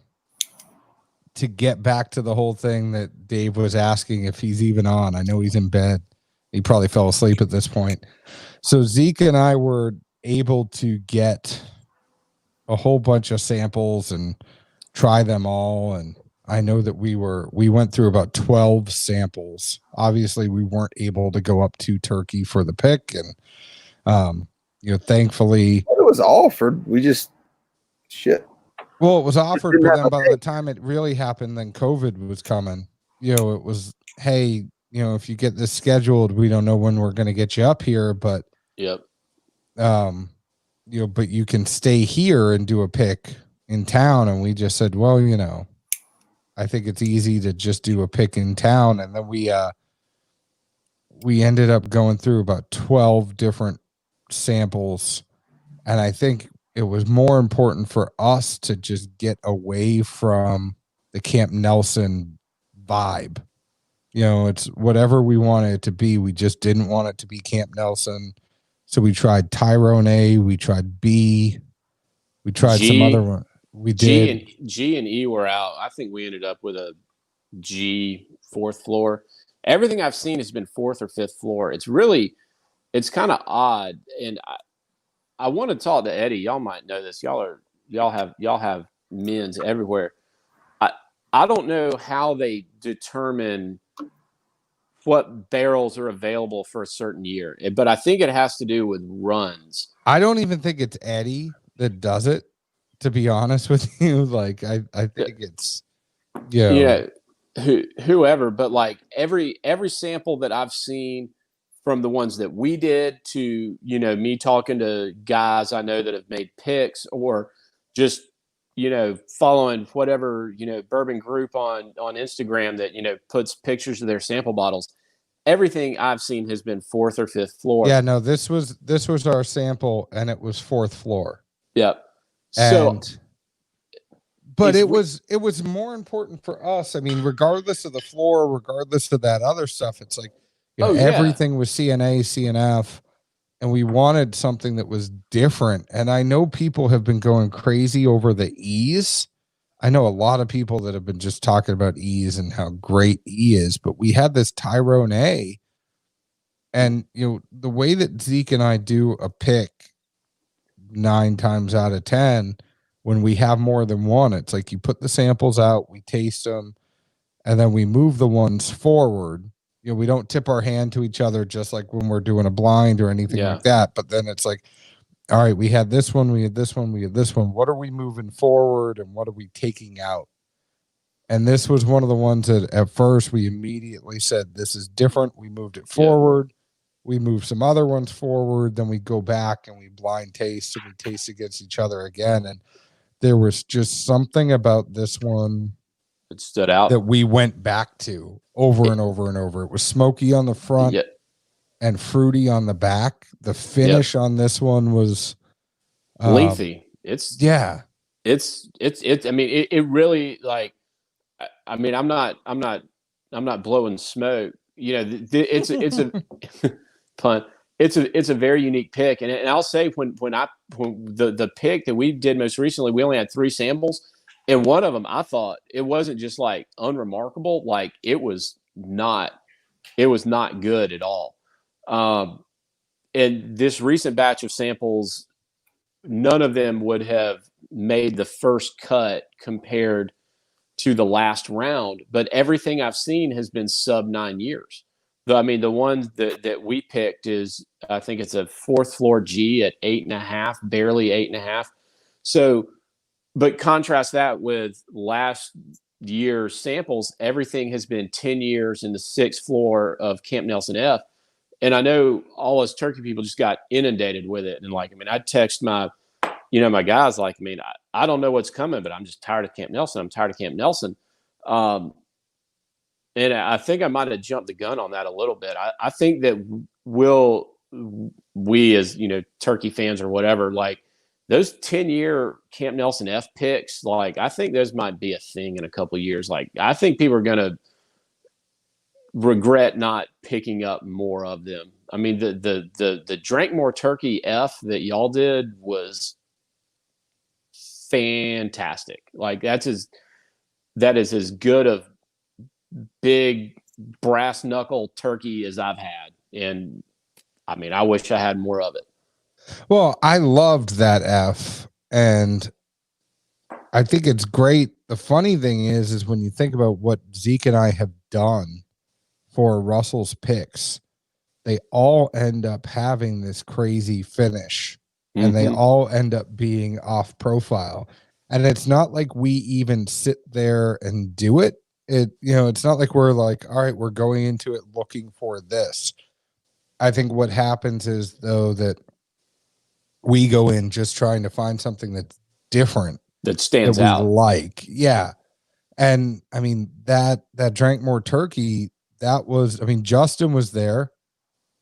the whole thing that Dave was asking if he's even on. I know he's in bed. He probably fell asleep at this point. So Zeke and I were able to get a whole bunch of samples and try them all. And I know that we went through about 12 samples. Obviously we weren't able to go up to Turkey for the pick. And, thankfully it was offered. We just shit. Well, it was offered, but then by the time it really happened, then COVID was coming. It was, hey, if you get this scheduled, we don't know when we're going to get you up here, but but you can stay here and do a pick in town. And we just said, well, I think it's easy to just do a pick in town. And then we ended up going through about 12 different samples. And I think it was more important for us to just get away from the Camp Nelson vibe. It's whatever we wanted it to be. We just didn't want it to be Camp Nelson. So we tried Tyrone A, we tried B, we tried some other one. We did. G and E were out. I think we ended up with a G, fourth floor. Everything I've seen has been fourth or fifth floor. It's kind of odd. And I want to talk to Eddie. Y'all might know this. Y'all have men's everywhere. I don't know how they determine what barrels are available for a certain year, but I think it has to do with runs. I don't even think it's Eddie that does it, to be honest with you. Like I think it's whoever, but like every sample that I've seen, from the ones that we did to, me talking to guys I know that have made picks, or just, following whatever, bourbon group on Instagram that, puts pictures of their sample bottles. Everything I've seen has been fourth or fifth floor. Yeah, no, this was our sample and it was fourth floor. Yep. But it was more important for us. I mean, regardless of the floor, regardless of that other stuff, it's like, You know, Oh yeah, everything was CNA, CNF, and we wanted something that was different. And I know people have been going crazy over the E's. I know a lot of people that have been just talking about E's and how great E is, but we had this Tyrone A. And, you know, the way that Zeke and I do a pick 9 times out of 10, when we have more than one, it's like you put the samples out, we taste them, and then we move the ones forward. You know, we don't tip our hand to each other just like when we're doing a blind or anything yeah, like that. But then it's like, all right, we had this one, we had this one, we had this one. What are we moving forward and what are we taking out? And this was one of the ones that at first we immediately said, this is different. We moved it yeah. forward. We moved some other ones forward. Then we go back and we blind taste and we taste against each other again. And there was just something about this one It stood out. that we went back to over It- and over and over. It was smoky on the front Yeah, and fruity on the back. The finish on this one was lengthy. It's yeah. I mean, it really like. I mean, I'm not blowing smoke. You know, it's a pun. It's a very unique pick, and I'll say when the pick that we did most recently, we only had 3 samples, and one of them I thought it wasn't just like unremarkable, like it was not good at all. And this recent batch of samples, none of them would have made the first cut compared to the last round, but everything I've seen has been sub 9 years. I mean, the one that we picked is, I think it's a 4th floor G at 8.5, barely 8.5. So, but contrast that with last year's samples, everything has been 10 years in the 6th floor of Camp Nelson F. And I know all us turkey people just got inundated with it. And like, I mean, I text my guys, like, I mean, I don't know what's coming, but I'm just tired of Camp Nelson. I'm tired of Camp Nelson. And I think I might have jumped the gun on that a little bit. I think that we as, turkey fans or whatever, like those 10-year Camp Nelson F picks, like I think those might be a thing in a couple of years. Like I think people are going to regret not picking up more of them. I mean, the Drank More Turkey F that y'all did was fantastic. Like that is as good of big brass knuckle turkey as I've had. And I mean, I wish I had more of it. Well, I loved that F, and I think it's great. The funny thing is when you think about what Zeke and I have done for Russell's picks, they all end up having this crazy finish, and they all end up being off profile. And it's not like we even sit there and do it. It's not like we're like, all right, we're going into it looking for this. I think what happens is, though, that we go in just trying to find something that's different, that stands that we out. like. Yeah. And I mean, that Drank More Turkey, that was, I mean, Justin was there.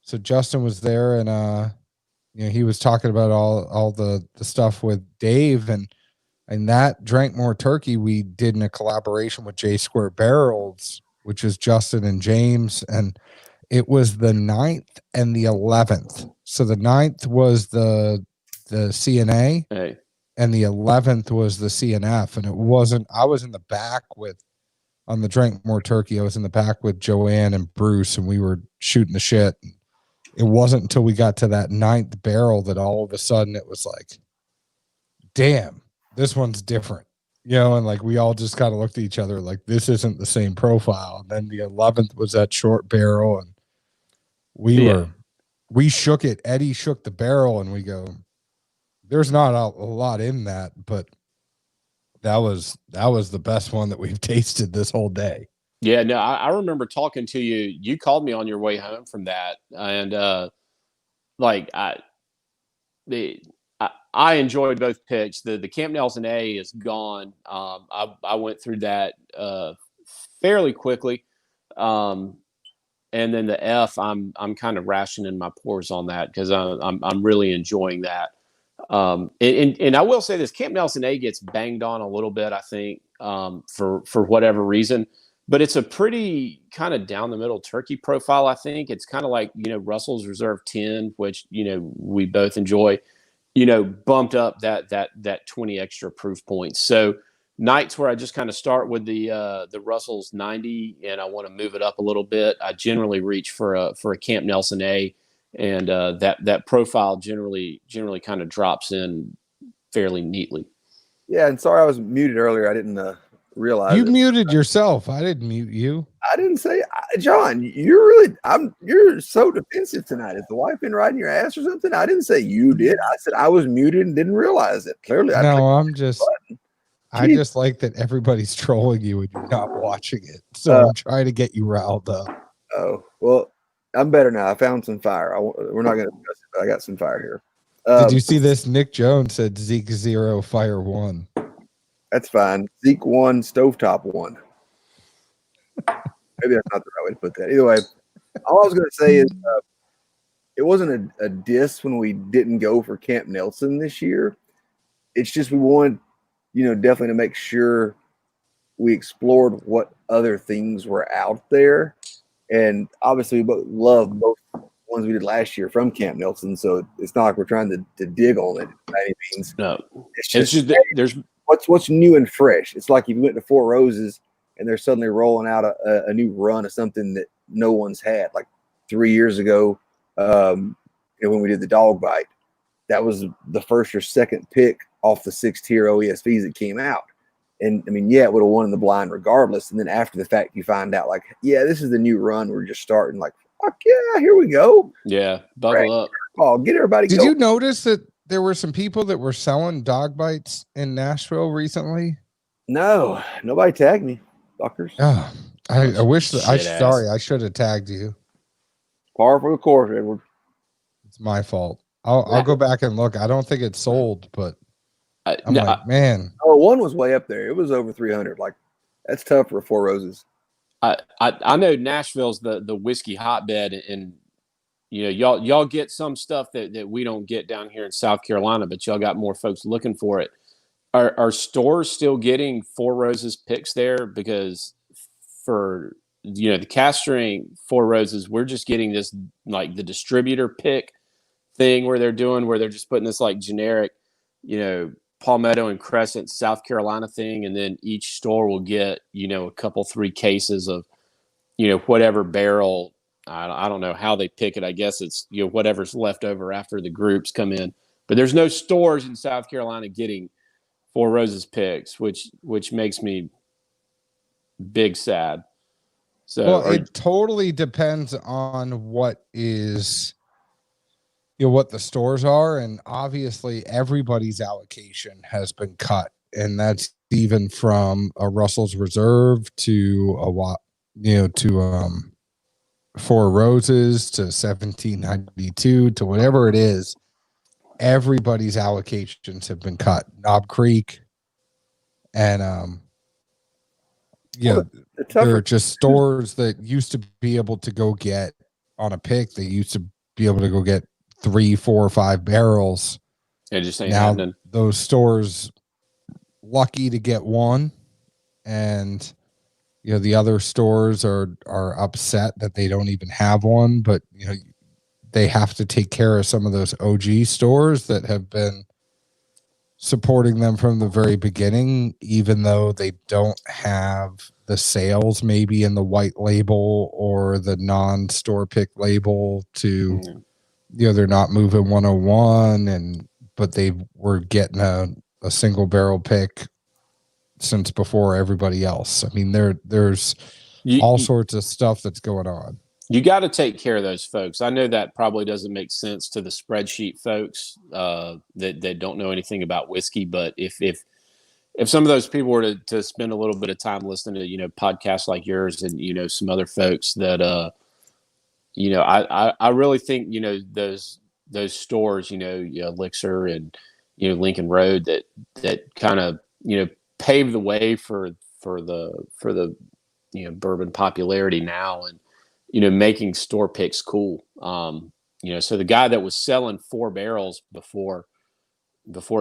So Justin was there, and he was talking about all the stuff with Dave, and that Drank More Turkey we did in a collaboration with J Square Barrels, which is Justin and James, and it was the 9th and the 11th. So the 9th was the CNA, Hey. and the 11th was the CNF, and it wasn't. I was in the back on the Drank More Turkey. I was in the back with Joanne and Bruce, and we were shooting the shit. It wasn't until we got to that 9th barrel that all of a sudden it was like, damn, this one's different, and like we all just kind of looked at each other like, this isn't the same profile. And then the 11th was that short barrel, and we shook it. Eddie shook the barrel, and we go, there's not a lot in that, but that was the best one that we've tasted this whole day. Yeah, no, I remember talking to you. You called me on your way home from that, and I enjoyed both picks. The Camp Nelson A is gone. I went through that fairly quickly, and then the F, I'm kind of rationing my pores on that because I'm really enjoying that. And I will say this: Camp Nelson A gets banged on a little bit, I think, for whatever reason. but it's a pretty kind of down the middle turkey profile. I think it's kind of like, Russell's Reserve 10, which, we both enjoy, bumped up that 20 extra proof points. So nights where I just kind of start with the Russell's 90 and I want to move it up a little bit, I generally reach for a Camp Nelson A, and that profile generally kind of drops in fairly neatly. Yeah, and sorry I was muted earlier. I didn't realize You it. muted yourself. I didn't mute you. I didn't say, John. You're so defensive tonight. Is the wife been riding your ass or something? I didn't say you did. I said I was muted and didn't realize it. Clearly, I just like that everybody's trolling you and you're not watching it. So I'm trying to get you riled up. Oh well, I'm better now. I found some fire. We're not going to discuss it, but I got some fire here. Did you see this? Nick Jones said Zeke 0, Fire 1. That's fine. Zeke 1, Stovetop 1. Maybe that's not the right way to put that. Either way, all I was going to say is it wasn't a diss when we didn't go for Camp Nelson this year. It's just we wanted, definitely to make sure we explored what other things were out there. And obviously, we love both ones we did last year from Camp Nelson. So it's not like we're trying to dig on it by any means. No, it's just there's what's new and fresh. It's like if you went to Four Roses and they're suddenly rolling out a new run of something that no one's had. Like 3 years ago, when we did the dog bite, that was the first or second pick off the 6-tier OESVs that came out. And I mean, it would have won in the blind regardless. And then after the fact, you find out like, this is the new run. We're just starting. Like, fuck yeah, here we go. Yeah, buckle up. Oh, get everybody. Did you notice that there were some people that were selling dog bites in Nashville recently? No, nobody tagged me, fuckers. Oh, I wish that I should have tagged you. Par for the course, Edward. It's my fault. I'll go back and look. I don't think it's sold, but man. Oh, one was way up there. It was over 300. Like, that's tough for Four Roses. I know Nashville's the whiskey hotbed, and y'all get some stuff that we don't get down here in South Carolina, but y'all got more folks looking for it. Are stores still getting Four Roses picks there? Because for the cast strength Four Roses, we're just getting this like the distributor pick thing where they're just putting this like generic, Palmetto and Crescent, South Carolina thing, and then each store will get a couple 3 cases of whatever barrel. I don't know how they pick it. I guess it's whatever's left over after the groups come in. But there's no stores in South Carolina getting Four Roses picks, which makes me big sad. So it totally depends on what is what the stores are, and obviously everybody's allocation has been cut, and that's even from a Russell's Reserve to Four Roses to 1792 to whatever it is. Everybody's allocations have been cut. Knob Creek and there are just stores that used to be able to go get on a pick. They used to be able to go get 3, 4, 5 barrels. It just ain't now happening. Those stores lucky to get one, and the other stores are upset that they don't even have one, but they have to take care of some of those OG stores that have been supporting them from the very beginning, even though they don't have the sales maybe in the white label or the non-store pick label to they're not moving 101, but they were getting a single barrel pick since before everybody else. I mean, there's all sorts of stuff that's going on. You got to take care of those folks. I know that probably doesn't make sense to the spreadsheet folks that don't know anything about whiskey, but if some of those people were to spend a little bit of time listening to podcasts like yours and some other folks that I really think those stores Elixir and Lincoln Road that kind of paved the way for the bourbon popularity now, and making store picks cool. So the guy that was selling 4 barrels before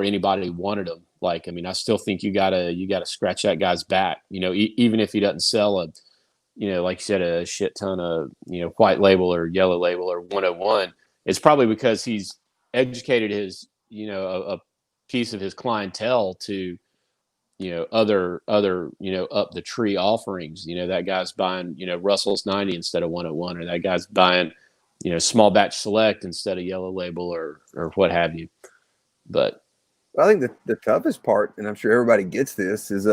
anybody wanted them, like, I mean, I still think you gotta scratch that guy's back. Even if he doesn't sell like you said, a shit ton of, white label or yellow label or 101, it's probably because he's educated his, a piece of his clientele to, other, up the tree offerings. That guy's buying, Russell's 90 instead of 101, or that guy's buying, small batch select instead of yellow label or what have you. But I think the toughest part, and I'm sure everybody gets this, is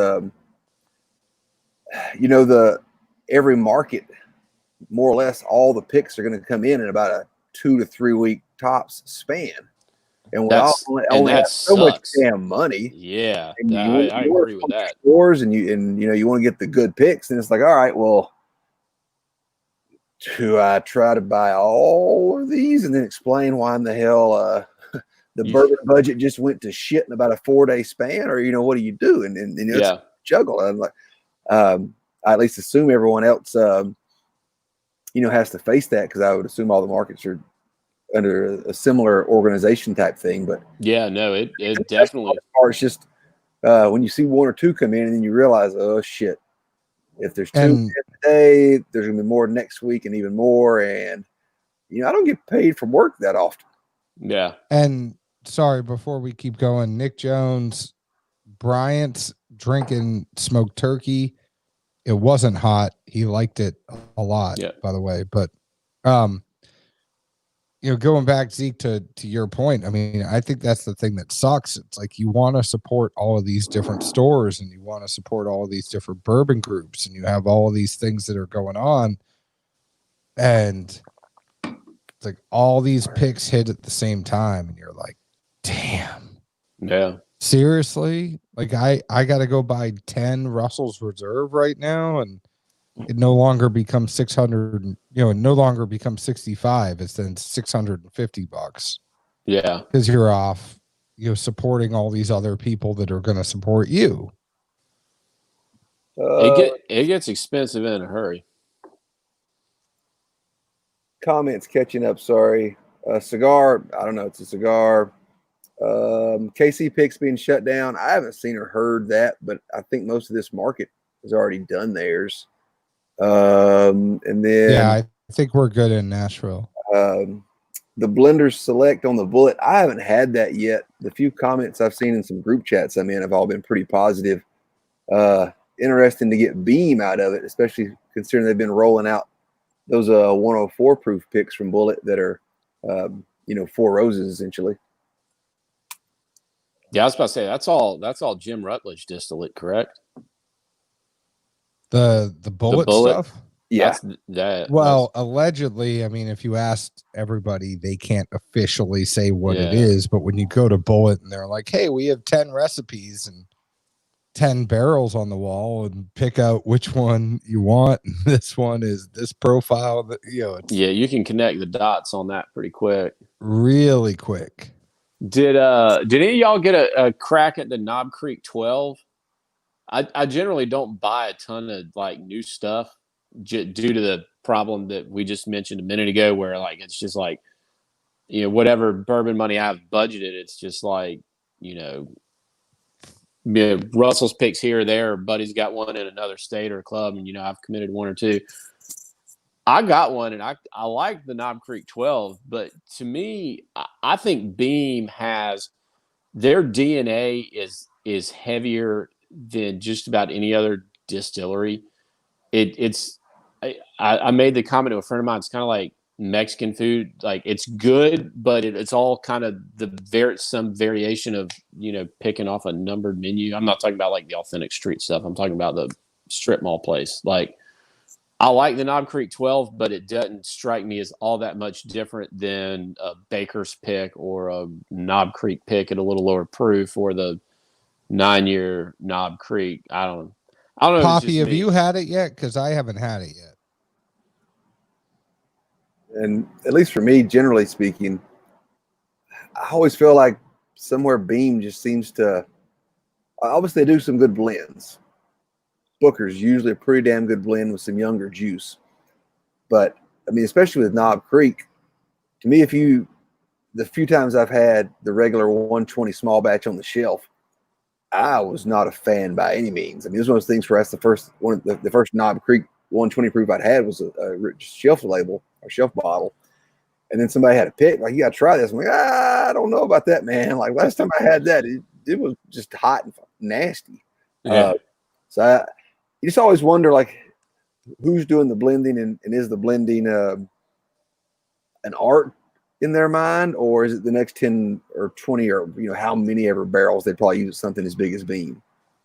every market, more or less, all the picks are going to come in about a 2 to 3 week tops span, and we only have so much damn money. Yeah, and I agree with that. Stores and you want to get the good picks, and it's like, all right, well, do I try to buy all of these and then explain why in the hell the bourbon budget just went to shit in about a 4-day span, or what do you do? And it's a juggle. I'm like, I at least assume everyone else has to face that, because I would assume all the markets are under a similar organization type thing. But yeah, no, it definitely. It's just when you see 1 or 2 come in, and then you realize, oh shit, if there's 2 today, there's gonna be more next week, and even more. And I don't get paid for work that often. Yeah. And sorry, before we keep going, Nick Jones, Bryant's drinking smoked turkey. It wasn't hot. He liked it a lot, by the way. But, going back, Zeke, to your point, I mean, I think that's the thing that sucks. It's like you want to support all of these different stores, and you want to support all of these different bourbon groups, and you have all of these things that are going on. And it's like all these picks hit at the same time, and you're like, damn. Yeah. Seriously? Like I got to go buy 10 Russell's Reserve right now, and it no longer becomes 600, it no longer becomes 65. It's then $650. Yeah. Because you're off, supporting all these other people that are going to support you. It gets expensive in a hurry. Comments catching up. Sorry. Cigar. I don't know. It's a cigar. KC Picks being shut down. I haven't seen or heard that, but I think most of this market has already done theirs. And then I think we're good in Nashville. The Blenders Select on the Bullet. I haven't had that yet. The few comments I've seen in some group chats I'm in have all been pretty positive. Interesting to get Beam out of it, especially considering they've been rolling out those 104 proof picks from Bullet that are 4 roses essentially. Yeah, I was about to say that's all Jim Rutledge distillate, correct? The bullet stuff? Yeah. Allegedly, I mean, if you asked everybody, they can't officially say what it is, but when you go to Bullet and they're like, hey, we have 10 recipes and 10 barrels on the wall, and pick out which one you want. And this one is this profile that, you can connect the dots on that pretty quick. Really quick. Did any of y'all get a crack at the Knob Creek 12? I generally don't buy a ton of like new stuff due to the problem that we just mentioned a minute ago, where like it's just like, whatever bourbon money I've budgeted, it's just like, Russell's picks here or there. Buddy's got one in another state or club, and I've committed 1 or 2. I got one, and I like the Knob Creek 12, but to me, I think Beam has their DNA is heavier than just about any other distillery. I made the comment to a friend of mine. It's kind of like Mexican food. Like it's good, but it's all kind of some variation of picking off a numbered menu. I'm not talking about like the authentic street stuff. I'm talking about the strip mall place. Like I like the Knob Creek 12, but it doesn't strike me as all that much different than a Baker's Pick or a Knob Creek Pick at a little lower proof, or the 9-year Knob Creek. I don't know. Poppy, have you had it yet? Because I haven't had it yet. And at least for me, generally speaking, I always feel like somewhere Beam just seems to, obviously they do some good blends. Booker's usually a pretty damn good blend with some younger juice. But I mean, especially with Knob Creek, to me, the few times I've had the regular 120 small batch on the shelf, I was not a fan by any means. I mean, it was one of those things where that's the first Knob Creek 120 proof I'd had was a shelf label or shelf bottle. And then somebody had a pick, like, you got to try this. I'm like, I don't know about that, man. Like, last time I had that, it was just hot and nasty. Yeah. So you just always wonder, like, who's doing the blending, and is the blending an art in their mind, or is it the next 10 or 20 or, how many ever barrels they'd probably use something as big as Beam?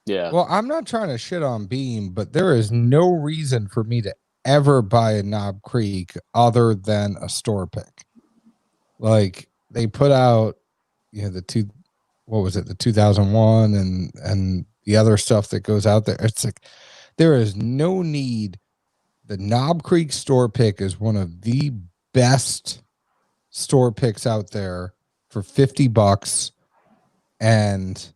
Yeah. Well, I'm not trying to shit on Beam, but there is no reason for me to ever buy a Knob Creek other than a store pick. Like, they put out, the 2001 and the other stuff that goes out there. It's like, there is no need. The Knob Creek store pick is one of the best store picks out there for $50, and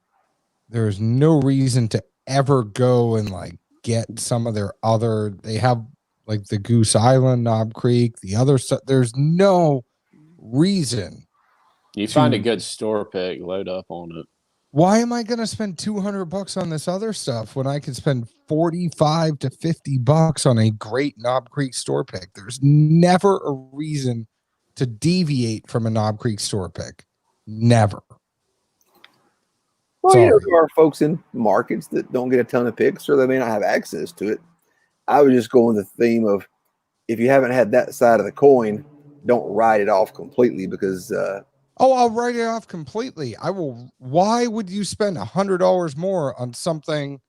there's no reason to ever go and like get some of their other. They have like the Goose Island, Knob Creek, the other stuff. There's no reason. You find a good store pick, load up on it. Why am I going to spend $200 on this other stuff when I could spend $45 to $50 on a great Knob Creek store pick? There's never a reason to deviate from a Knob Creek store pick. Never. Well, there are folks in markets that don't get a ton of picks, or they may not have access to it. I was just going with the theme of, if you haven't had that side of the coin, don't write it off completely, because I'll write it off completely. I will. Why would you spend $100 more on something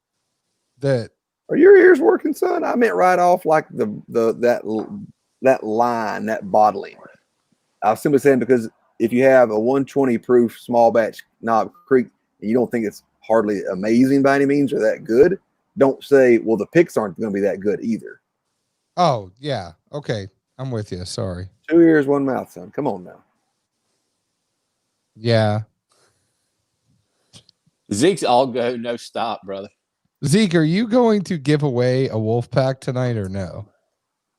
that? Are your ears working, son? I meant write off like that line, that bottling. I was simply saying, because if you have a 120 proof small batch Knob Creek and you don't think it's hardly amazing by any means or that good, don't say, well, the picks aren't going to be that good either. Oh, yeah. Okay. I'm with you. Sorry. 2 ears, 1 mouth, son. Come on now. Yeah. Zeke's all go, no stop, brother. Zeke, are you going to give away a wolf pack tonight or no?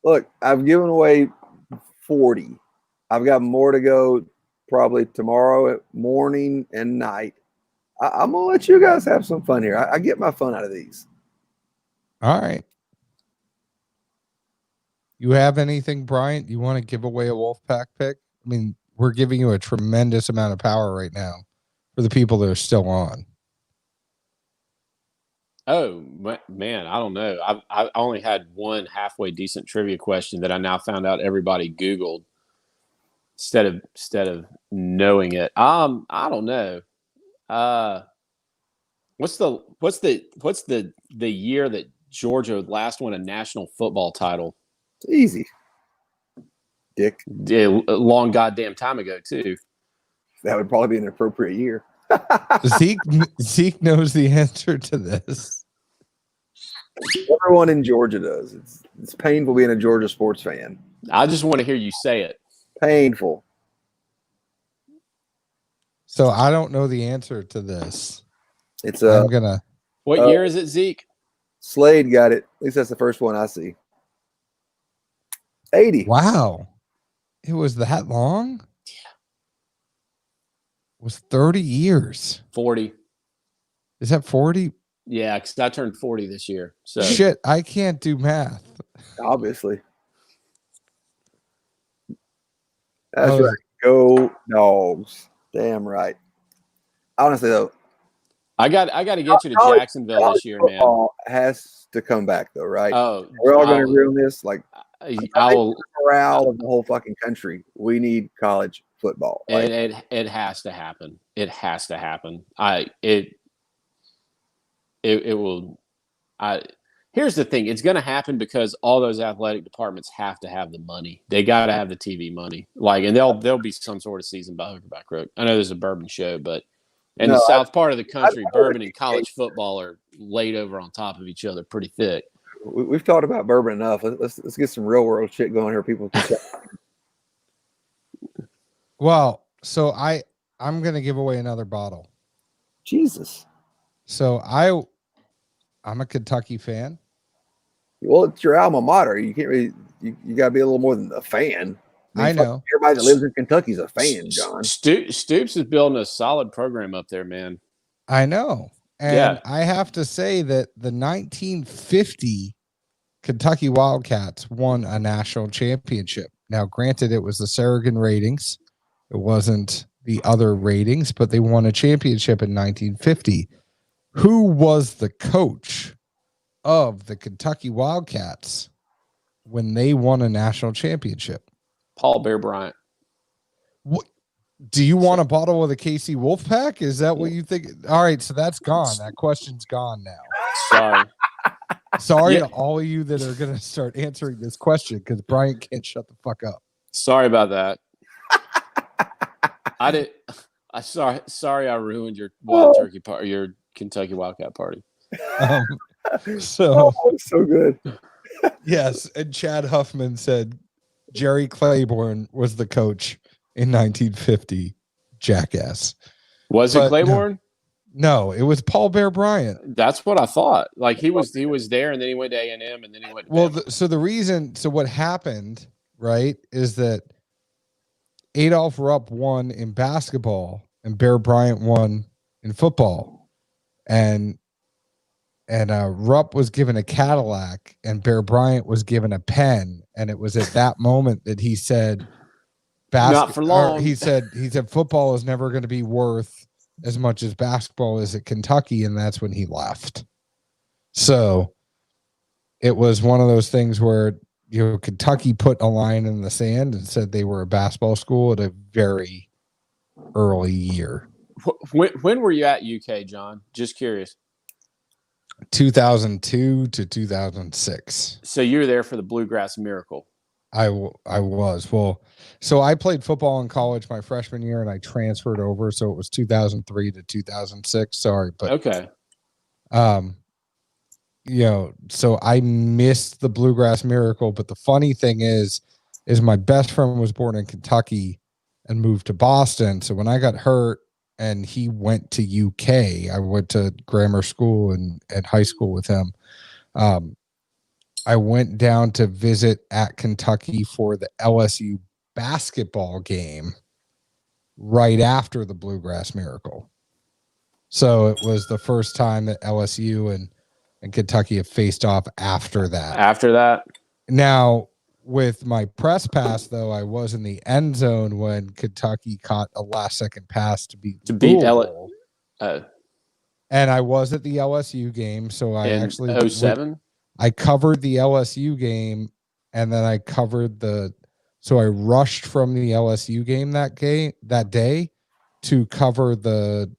Look, I've given away 40. I've got more to go probably tomorrow morning and night. I'm going to let you guys have some fun here. I get my fun out of these. All right. You have anything, Bryant? You want to give away a wolf pack pick? I mean, we're giving you a tremendous amount of power right now for the people that are still on. Oh, man, I don't know. I only had one halfway decent trivia question that I now found out everybody Googled instead of knowing it. I don't know. What's the year that Georgia last won a national football title? It's easy. Dick. Yeah, a long goddamn time ago too. That would probably be an appropriate year. Zeke knows the answer to this. Everyone in Georgia does. It's painful being a Georgia sports fan. I just want to hear you say it. Painful. So I don't know the answer to this. It's I'm gonna. What year is it, Zeke? Slade got it. At least that's the first one I see. 80. Wow. It was that long? Yeah. It was 30 years. 40. Is that 40? Yeah, because I turned 40 this year. So shit, I can't do math. Obviously. That's right. Go Dogs. Damn right. Honestly though, I got to get you to Jacksonville this year, man. Has to come back though, right? Oh, we're all going to agree on this. Like, I will. The morale of the whole fucking country. We need college football. Right? It has to happen. It has to happen. It will. Here's the thing. It's going to happen because all those athletic departments have to have the money. They got to have the TV money. Like, and there'll be some sort of season by hook or by crook. I know there's a Bourbon show, but in the south part of the country, Bourbon and college football are laid over on top of each other pretty thick. We've talked about Bourbon enough. Let's get some real world shit going here. People can Well, so I'm going to give away another bottle. Jesus. So I'm a Kentucky fan. Well, it's your alma mater. You can't really. You got to be a little more than a fan. I know. Everybody that lives in Kentucky is a fan, John. Stoops is building a solid program up there, man. I know. And I have to say that the 1950 Kentucky Wildcats won a national championship. Now, granted, it was the Saracen ratings. It wasn't the other ratings, but they won a championship in 1950. Who was the coach of the Kentucky Wildcats when they won a national championship? Paul Bear Bryant. What, do you want a bottle of the KC Wolfpack? Is that what you think? All right, so that's gone. That question's gone now. Sorry. Sorry to all of you that are going to start answering this question because Brian can't shut the fuck up. Sorry about that. Sorry I ruined your wild turkey party, your Kentucky Wildcat party. So good. Yes, and Chad Huffman said Jerry Claiborne was the coach in 1950. Jackass. Was it Claiborne? No, it was Paul Bear Bryant. That's what I thought. Like he was there, and then he went to A&M, and then he went. To so what happened, right, is that Adolph Rupp won in basketball, and Bear Bryant won in football, and Rupp was given a Cadillac, and Bear Bryant was given a pen, and it was at that moment that he said, "Not for long." He said football is never going to be worth as much as basketball is at Kentucky, and that's when he left. So it was one of those things where Kentucky put a line in the sand and said they were a basketball school at a very early year. When were you at UK, John? Just curious. 2002 to 2006. So you were there for the Bluegrass Miracle. I was. Well, so I played football in college my freshman year, and I transferred over. So it was 2003 to 2006. Sorry, but okay. So I missed the Bluegrass Miracle. But the funny thing is my best friend was born in Kentucky and moved to Boston. So when I got hurt and he went to UK, I went to grammar school and high school with him. I went down to visit at Kentucky for the LSU basketball game right after the Bluegrass Miracle. So it was the first time that LSU and Kentucky have faced off after that. Now, with my press pass, though, I was in the end zone when Kentucky caught a last-second pass to beat LSU. And I was at the LSU game, so I actually 07? I covered the LSU game, and then I covered so I rushed from the LSU game that day to cover the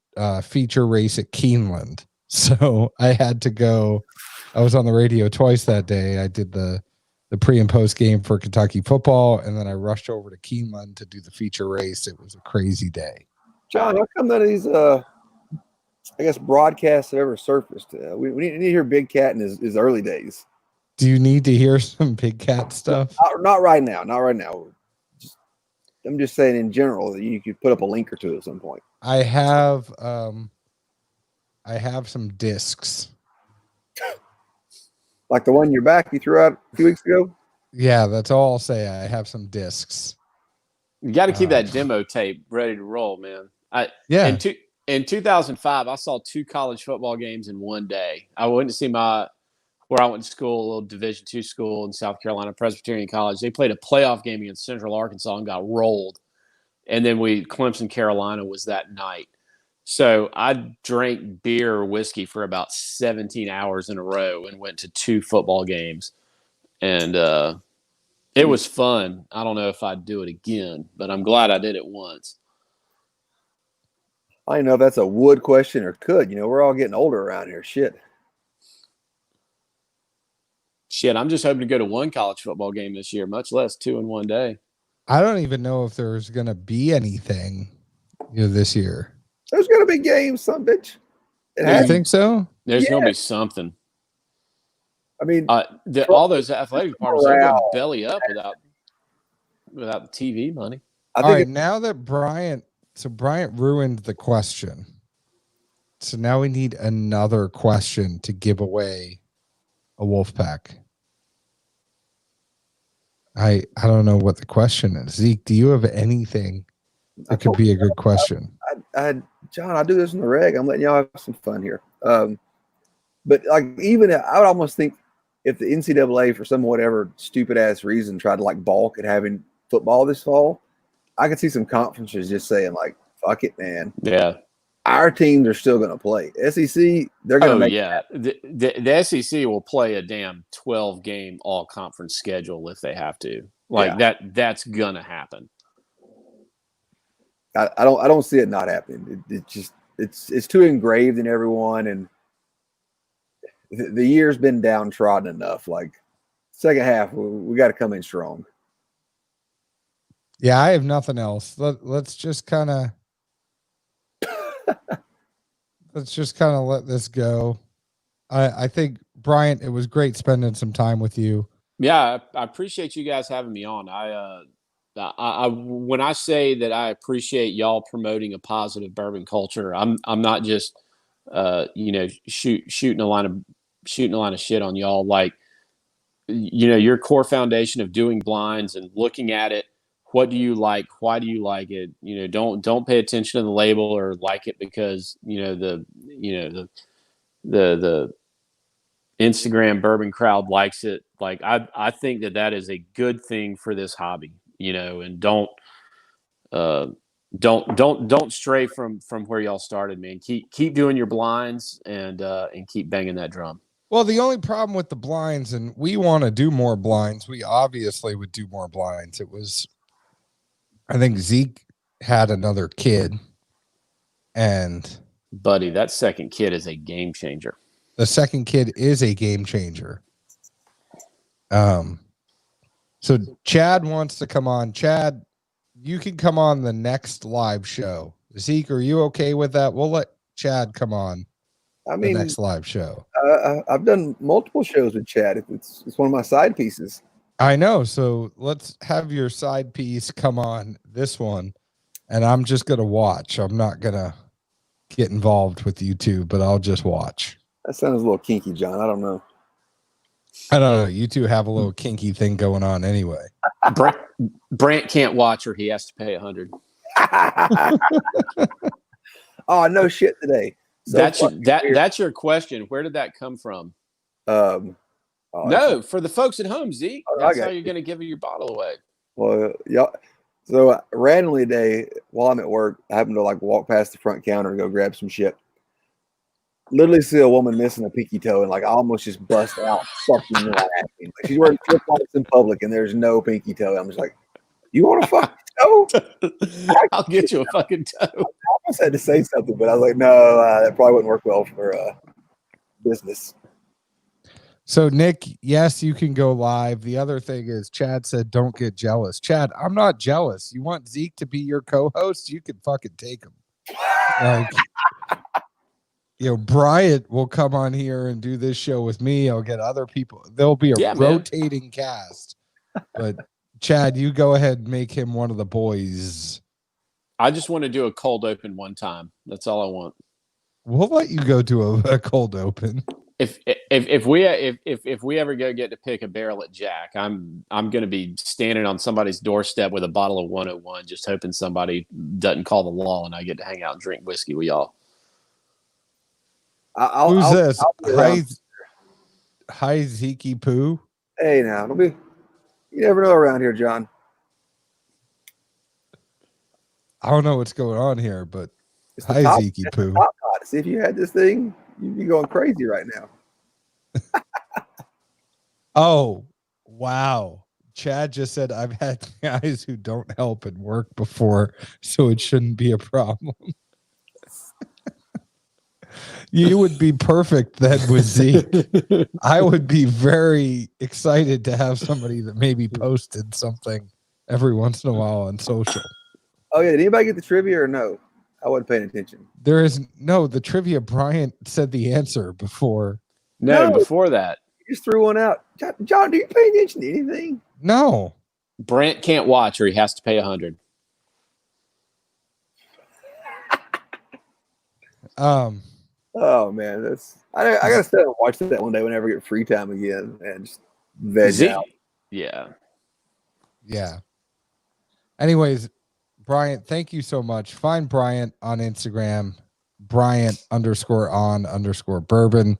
feature race at Keeneland. So I had to go. I was on the radio twice that day. I did the pre and post game for Kentucky football, and then I rushed over to Keeneland to do the feature race. It was a crazy day. John, how come none of these broadcasts have ever surfaced? We need to hear Big Cat in his early days. Do you need to hear some Big Cat stuff? Not right now. I'm just saying in general that you could put up a link or two at some point. I have some discs. Like the one in your back you threw out a few weeks ago? Yeah, that's all I'll say. I have some discs. You got to keep that demo tape ready to roll, man. In 2005, I saw 2 college football games in one day. I went to see where I went to school, a little Division II school in South Carolina, Presbyterian College. They played a playoff game against Central Arkansas and got rolled. And then Clemson, Carolina was that night. So I drank beer or whiskey for about 17 hours in a row and went to 2 football games. And it was fun. I don't know if I'd do it again, but I'm glad I did it once. I don't know if that's a would question or could. We're all getting older around here. Shit, I'm just hoping to go to 1 college football game this year, much less 2 in one day. I don't even know if there's going to be anything this year. There's going to be games, some bitch. You think so? There's going to be something. I mean, all those athletic departments are going to belly up without the TV money. All right, now that Bryant ruined the question. So now we need another question to give away a wolf pack. I don't know what the question is. Zeke, do you have anything that could be a good question? John, I do this in the reg. I'm letting y'all have some fun here. But like, even I would almost think if the NCAA for some whatever stupid ass reason tried to like balk at having football this fall, I could see some conferences just saying like, "Fuck it, man." Yeah. Our teams are still going to play. SEC, they're going to make. Yeah. The SEC will play a damn 12-game all conference schedule if they have to. Like that's gonna happen. I don't see it not happening. It's too engraved in everyone, and the year's been downtrodden enough. Like second half, we got to come in strong. Yeah, I have nothing else. Let's just kind of let this go. I think, Bryant, it was great spending some time with you. Yeah, I appreciate you guys having me on. I when I say that I appreciate y'all promoting a positive bourbon culture, I'm not just shooting a line of shit on y'all. Like, your core foundation of doing blinds and looking at it. What do you like? Why do you like it? Don't pay attention to the label or like it because the Instagram bourbon crowd likes it. Like I think that is a good thing for this hobby, and don't stray from where y'all started, man. Keep doing your blinds and keep banging that drum. Well, the only problem with the blinds, and we want to do more blinds. We obviously would do more blinds. I think Zeke had another kid, and buddy, that second kid is a game changer. The second kid is a game changer. So Chad wants to come on. Chad, you can come on the next live show. Zeke, are you okay with that? We'll let Chad come on. The next live show. I've done multiple shows with Chad. It's one of my side pieces. I know. So let's have your side piece come on this one, and I'm just gonna watch. I'm not gonna get involved with you two, but I'll just watch. That sounds a little kinky, John. I don't know. You two have a little kinky thing going on anyway. Brant can't watch her. He has to pay $100. Oh, no shit today. So that's your question. Where did that come from? For the folks at home, Zeke. That's how you're going to give her your bottle away. Well, yeah. So randomly today, while I'm at work, I happen to like walk past the front counter and go grab some shit. Literally see a woman missing a pinky toe, and like I almost just bust out fucking laughing. Like she's wearing flip-flops in public, and there's no pinky toe. I'm just like, "You want a fucking toe? I'll get you a fucking toe." I almost had to say something, but I was like, "No, that probably wouldn't work well for business." So Nick, yes, you can go live. The other thing is, Chad said, "Don't get jealous." Chad, I'm not jealous. You want Zeke to be your co-host? You can fucking take him. Like. Bryant will come on here and do this show with me. I'll get other people. There'll be a rotating cast. But Chad, you go ahead and make him one of the boys. I just want to do a cold open one time. That's all I want. We'll let you go to a cold open. If we ever get to pick a barrel at Jack, I'm going to be standing on somebody's doorstep with a bottle of 101, just hoping somebody doesn't call the law and I get to hang out and drink whiskey with y'all. Who's this? Hi, Zeke Poo. Hey, now you never know around here, John. I don't know what's going on here, but hi, Zeke Poo. See if you had this thing, you'd be going crazy right now. Oh, wow. Chad just said I've had guys who don't help at work before, so it shouldn't be a problem. You would be perfect then with Zeke. I would be very excited to have somebody that maybe posted something every once in a while on social. Oh, yeah. Did anybody get the trivia or no? I wasn't paying attention. There is no, the trivia. Bryant said the answer before. No, before that. You just threw one out. John, do you pay attention to anything? No. Brant can't watch or he has to pay $100. Oh man, I gotta sit and watch that one day whenever I get free time again and just veg out. Yeah. Anyways, Bryant, thank you so much. Find Bryant on Instagram, Bryant_on_bourbon.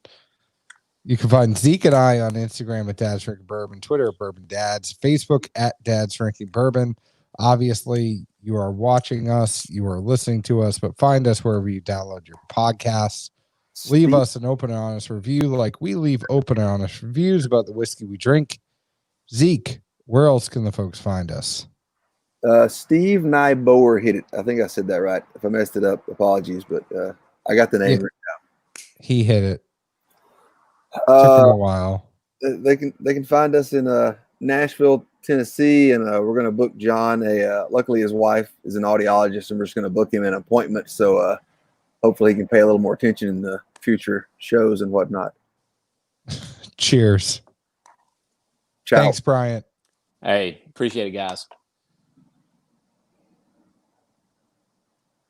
You can find Zeke and I on Instagram at Dad's Drinking Bourbon, Twitter at Bourbon Dads, Facebook at Dad's Drinking Bourbon. Obviously, you are watching us, you are listening to us, but find us wherever you download your podcasts. Leave us an open and honest review like we leave open and honest reviews about the whiskey we drink. Zeke, where else can the folks find us? Steve Nyboer hit it. I think I said that right. If I messed it up, apologies, but I got the name right. He hit it. Took him a while. They can find us in Nashville, Tennessee, and we're going to book John. Luckily, his wife is an audiologist, and we're just going to book him an appointment. So hopefully, he can pay a little more attention in the future shows and whatnot. Cheers. Ciao. Thanks, Bryant. Hey, appreciate it, guys.